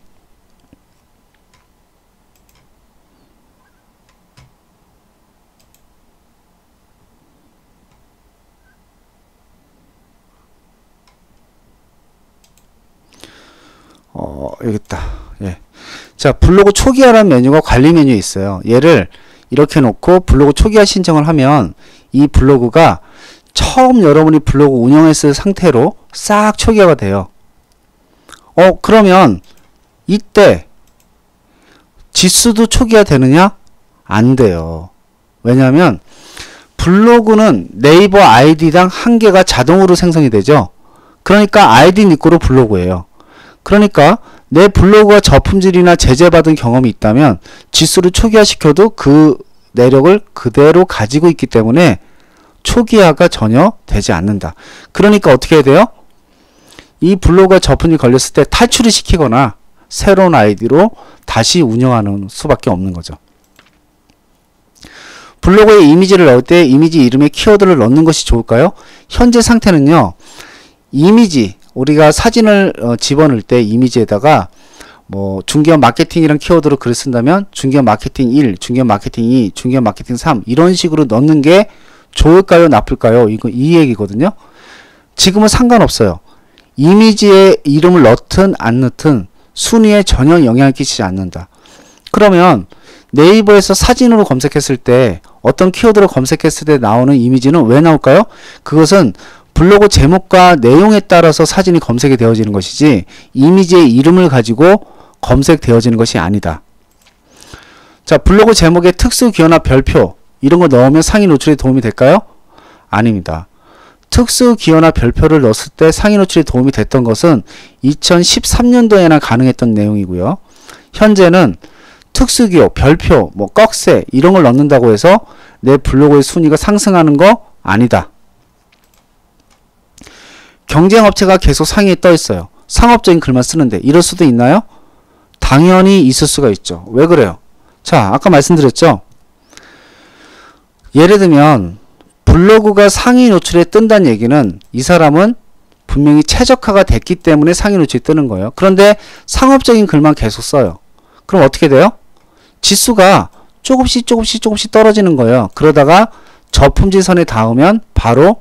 여기 있다. 예. 자, 블로그 초기화라는 메뉴가 관리 메뉴에 있어요. 얘를 이렇게 놓고 블로그 초기화 신청을 하면 이 블로그가 처음 여러분이 블로그 운영했을 상태로 싹 초기화가 돼요. 그러면 이때 지수도 초기화 되느냐? 안 돼요. 왜냐하면 블로그는 네이버 아이디당 한 개가 자동으로 생성이 되죠. 그러니까 아이디 니꼬로 블로그예요. 그러니까 내 블로그가 저품질이나 제재받은 경험이 있다면 지수를 초기화시켜도 그 내력을 그대로 가지고 있기 때문에 초기화가 전혀 되지 않는다. 그러니까 어떻게 해야 돼요? 이 블로그가 저품질 걸렸을 때 탈출을 시키거나 새로운 아이디로 다시 운영하는 수밖에 없는 거죠. 블로그에 이미지를 넣을 때 이미지 이름에 키워드를 넣는 것이 좋을까요? 현재 상태는요, 이미지, 우리가 사진을 집어넣을 때 이미지에다가 뭐 중개업 마케팅이란 키워드로 글을 쓴다면 중개업 마케팅 1, 중개업 마케팅 2, 중개업 마케팅 3 이런 식으로 넣는 게 좋을까요? 나쁠까요? 이 얘기거든요. 지금은 상관없어요. 이미지에 이름을 넣든 안 넣든 순위에 전혀 영향을 끼치지 않는다. 그러면 네이버에서 사진으로 검색했을 때 어떤 키워드로 검색했을 때 나오는 이미지는 왜 나올까요? 그것은 블로그 제목과 내용에 따라서 사진이 검색이 되어지는 것이지 이미지의 이름을 가지고 검색되어지는 것이 아니다. 자, 블로그 제목에 특수 기호나 별표 이런 거 넣으면 상위 노출에 도움이 될까요? 아닙니다. 특수 기호나 별표를 넣었을 때 상위 노출에 도움이 됐던 것은 2013년도에나 가능했던 내용이고요. 현재는 특수기호, 별표, 뭐 꺽쇠 이런 걸 넣는다고 해서 내 블로그의 순위가 상승하는 거 아니다. 경쟁업체가 계속 상위에 떠 있어요. 상업적인 글만 쓰는데 이럴 수도 있나요? 당연히 있을 수가 있죠. 왜 그래요? 자, 아까 말씀드렸죠. 예를 들면 블로그가 상위 노출에 뜬다는 얘기는 이 사람은 분명히 최적화가 됐기 때문에 상위 노출이 뜨는 거예요. 그런데 상업적인 글만 계속 써요. 그럼 어떻게 돼요? 지수가 조금씩 떨어지는 거예요. 그러다가 저품질 선에 닿으면 바로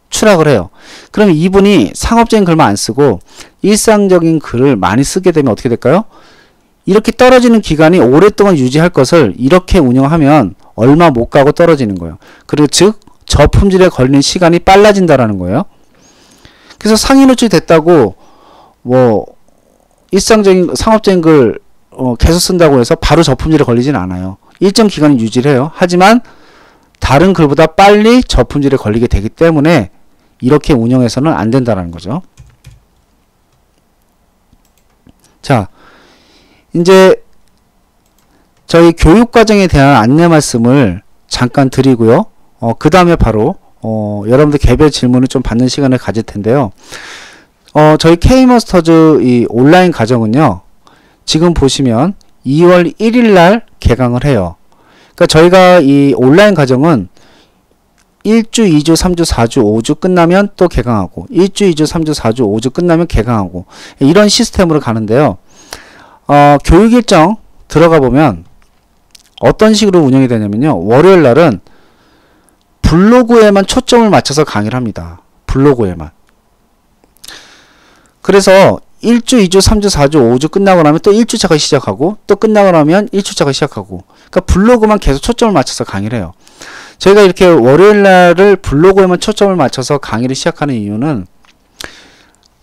추락을 해요. 그럼 이분이 상업적인 글만 안 쓰고 일상적인 글을 많이 쓰게 되면 어떻게 될까요? 이렇게 떨어지는 기간이 오랫동안 유지할 것을 이렇게 운영하면 얼마 못 가고 떨어지는 거예요. 그리고 즉 저품질에 걸리는 시간이 빨라진다라는 거예요. 그래서 상위 노출이 됐다고 뭐 일상적인 상업적인 글 계속 쓴다고 해서 바로 저품질에 걸리진 않아요. 일정 기간은 유지를 해요. 하지만 다른 글보다 빨리 저품질에 걸리게 되기 때문에 이렇게 운영해서는 안 된다는 거죠. 자, 이제 저희 교육과정에 대한 안내 말씀을 잠깐 드리고요. 그 다음에 바로 여러분들 개별 질문을 좀 받는 시간을 가질 텐데요. 저희 K머스터즈 이 온라인 과정은요. 지금 보시면 2월 1일 날 개강을 해요. 그러니까 저희가 이 온라인 과정은 1주, 2주, 3주, 4주, 5주 끝나면 또 개강하고 1주, 2주, 3주, 4주, 5주 끝나면 개강하고 이런 시스템으로 가는데요. 교육 일정 들어가 보면 어떤 식으로 운영이 되냐면요. 월요일 날은 블로그에만 초점을 맞춰서 강의를 합니다. 블로그에만. 그래서 1주, 2주, 3주, 4주, 5주 끝나고 나면 또 1주차가 시작하고 또 끝나고 나면 1주차가 시작하고 그러니까 블로그만 계속 초점을 맞춰서 강의를 해요. 저희가 이렇게 월요일 날을 블로그에만 초점을 맞춰서 강의를 시작하는 이유는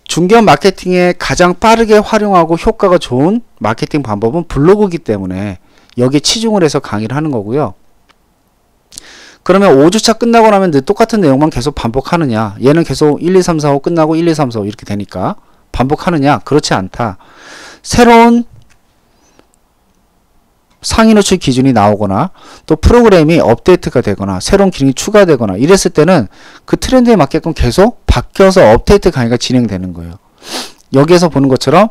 중개업 마케팅에 가장 빠르게 활용하고 효과가 좋은 마케팅 방법은 블로그이기 때문에 여기에 치중을 해서 강의를 하는 거고요. 그러면 5주차 끝나고 나면 늘 똑같은 내용만 계속 반복하느냐, 얘는 계속 1, 2, 3, 4, 5 끝나고 1, 2, 3, 4, 5 이렇게 되니까 반복하느냐? 그렇지 않다. 새로운 상위 노출 기준이 나오거나 또 프로그램이 업데이트가 되거나 새로운 기능이 추가되거나 이랬을 때는 그 트렌드에 맞게끔 계속 바뀌어서 업데이트 강의가 진행되는 거예요. 여기에서 보는 것처럼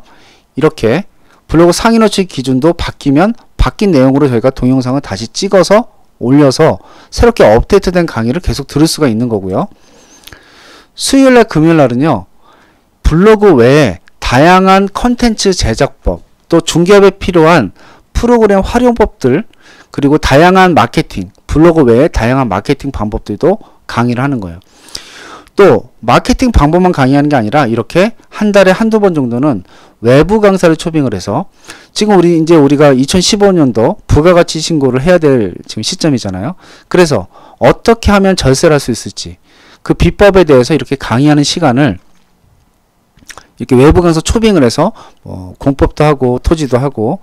이렇게 블로그 상위 노출 기준도 바뀌면 바뀐 내용으로 저희가 동영상을 다시 찍어서 올려서 새롭게 업데이트된 강의를 계속 들을 수가 있는 거고요. 수요일날 금요일날은요. 블로그 외에 다양한 컨텐츠 제작법 또 중개업에 필요한 프로그램 활용법들 그리고 다양한 마케팅 블로그 외에 다양한 마케팅 방법들도 강의를 하는 거예요. 또 마케팅 방법만 강의하는 게 아니라 이렇게 한 달에 한두 번 정도는 외부 강사를 초빙을 해서 지금 우리가 2015년도 부가가치 신고를 해야 될 지금 시점이잖아요. 그래서 어떻게 하면 절세를 할 수 있을지 그 비법에 대해서 이렇게 강의하는 시간을 이렇게 외부 강사 초빙을 해서 공법도 하고 토지도 하고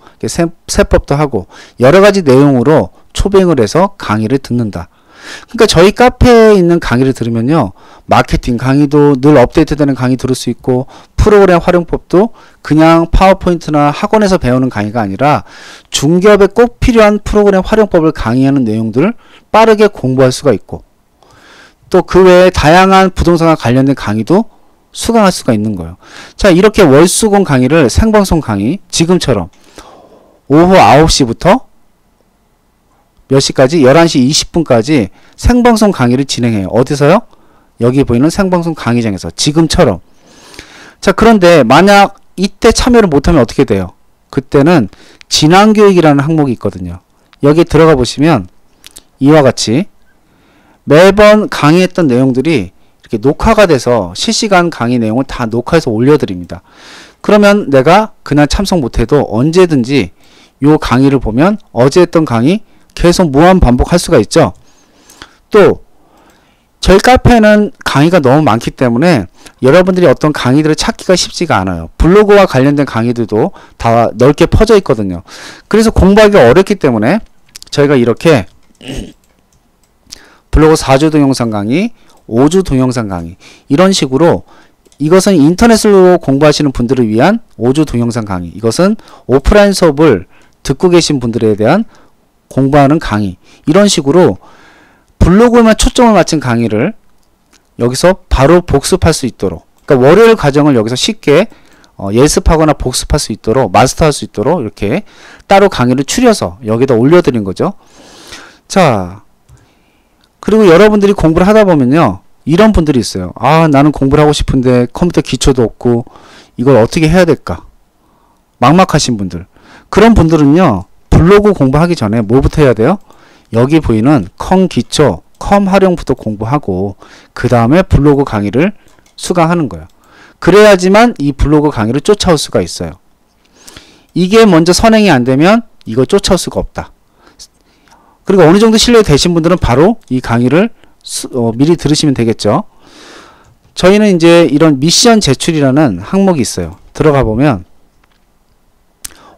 세법도 하고 여러 가지 내용으로 초빙을 해서 강의를 듣는다. 그러니까 저희 카페에 있는 강의를 들으면요. 마케팅 강의도 늘 업데이트되는 강의 들을 수 있고 프로그램 활용법도 그냥 파워포인트나 학원에서 배우는 강의가 아니라 중개업에 꼭 필요한 프로그램 활용법을 강의하는 내용들을 빠르게 공부할 수가 있고 또 그 외에 다양한 부동산과 관련된 강의도 수강할 수가 있는 거예요. 자, 이렇게 월수금 강의를 생방송 강의 지금처럼 오후 9시부터 몇 시까지? 11시 20분까지 생방송 강의를 진행해요. 어디서요? 여기 보이는 생방송 강의장에서 지금처럼. 자, 그런데 만약 이때 참여를 못하면 어떻게 돼요? 그때는 진앙교육이라는 항목이 있거든요. 여기 들어가 보시면 이와 같이 매번 강의했던 내용들이 이렇게 녹화가 돼서 실시간 강의 내용을 다 녹화해서 올려드립니다. 그러면 내가 그날 참석 못해도 언제든지 요 강의를 보면 어제 했던 강의 계속 무한 반복할 수가 있죠. 또 저희 카페는 강의가 너무 많기 때문에 여러분들이 어떤 강의들을 찾기가 쉽지가 않아요. 블로그와 관련된 강의들도 다 넓게 퍼져 있거든요. 그래서 공부하기 어렵기 때문에 저희가 이렇게 블로그 4주 동영상 강의 5주 동영상 강의 이런 식으로 이것은 인터넷으로 공부하시는 분들을 위한 5주 동영상 강의 이것은 오프라인 수업을 듣고 계신 분들에 대한 공부하는 강의 이런 식으로 블로그에만 초점을 맞춘 강의를 여기서 바로 복습할 수 있도록, 그러니까 월요일 과정을 여기서 쉽게 예습하거나 복습할 수 있도록, 마스터할 수 있도록 이렇게 따로 강의를 추려서 여기다 올려드린 거죠. 자, 그리고 여러분들이 공부를 하다 보면요, 이런 분들이 있어요. 아, 나는 공부를 하고 싶은데 컴퓨터 기초도 없고 이걸 어떻게 해야 될까? 막막하신 분들. 그런 분들은요, 블로그 공부하기 전에 뭐부터 해야 돼요? 여기 보이는 컴 기초, 컴 활용부터 공부하고 그 다음에 블로그 강의를 수강하는 거예요. 그래야지만 이 블로그 강의를 쫓아올 수가 있어요. 이게 먼저 선행이 안 되면 이거 쫓아올 수가 없다. 그리고 어느 정도 신뢰가 되신 분들은 바로 이 강의를 미리 들으시면 되겠죠. 저희는 이제 이런 미션 제출이라는 항목이 있어요. 들어가 보면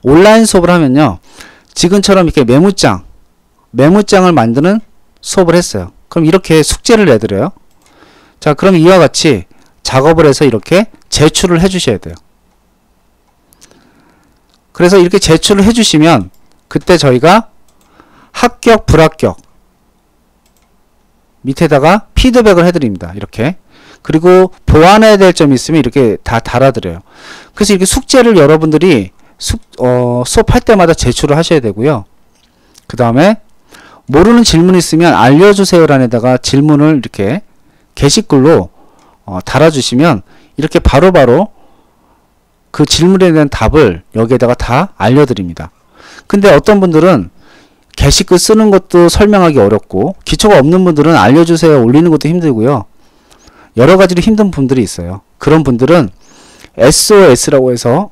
온라인 수업을 하면요, 지금처럼 이렇게 메모장을 만드는 수업을 했어요. 그럼 이렇게 숙제를 내드려요. 자, 그럼 이와 같이 작업을 해서 이렇게 제출을 해 주셔야 돼요. 그래서 이렇게 제출을 해 주시면 그때 저희가 합격, 불합격 밑에다가 피드백을 해드립니다. 이렇게. 그리고 보완해야 될 점이 있으면 이렇게 다 달아드려요. 그래서 이렇게 숙제를 여러분들이 수업할 때마다 제출을 하셔야 되고요. 그 다음에 모르는 질문이 있으면 알려주세요란에다가 질문을 이렇게 게시글로 달아주시면 이렇게 바로바로 그 질문에 대한 답을 여기에다가 다 알려드립니다. 근데 어떤 분들은 게시글 쓰는 것도 설명하기 어렵고 기초가 없는 분들은 알려주세요 올리는 것도 힘들고요. 여러 가지로 힘든 분들이 있어요. 그런 분들은 SOS라고 해서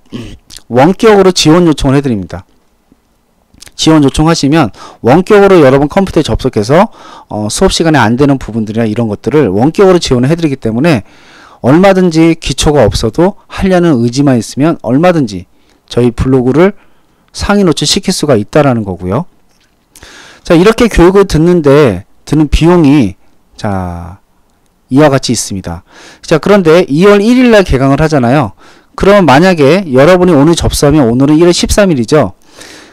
원격으로 지원 요청을 해드립니다. 지원 요청하시면 원격으로 여러분 컴퓨터에 접속해서 수업 시간에 안 되는 부분들이나 이런 것들을 원격으로 지원을 해드리기 때문에 얼마든지 기초가 없어도 하려는 의지만 있으면 얼마든지 저희 블로그를 상위 노출시킬 수가 있다라는 거고요. 자, 이렇게 교육을 듣는데 드는 비용이 자 이와 같이 있습니다. 자, 그런데 2월 1일 날 개강을 하잖아요. 그러면 만약에 여러분이 오늘 접수하면 오늘은 1월 13일이죠.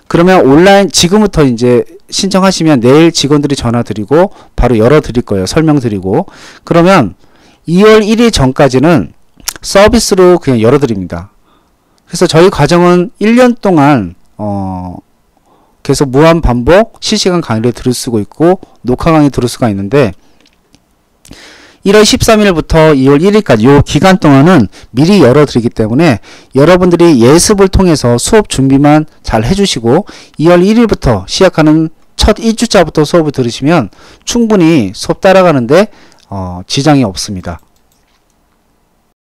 그러면 온라인 지금부터 이제 신청하시면 내일 직원들이 전화 드리고 바로 열어 드릴 거예요. 설명 드리고. 그러면 2월 1일 전까지는 서비스로 그냥 열어 드립니다. 그래서 저희 과정은 1년 동안 계속 무한 반복 실시간 강의를 들을 수가 있고 녹화 강의 들을 수가 있는데 1월 13일부터 2월 1일까지 이 기간 동안은 미리 열어드리기 때문에 여러분들이 예습을 통해서 수업 준비만 잘 해주시고 2월 1일부터 시작하는 첫 1주차부터 수업을 들으시면 충분히 수업 따라가는데 지장이 없습니다.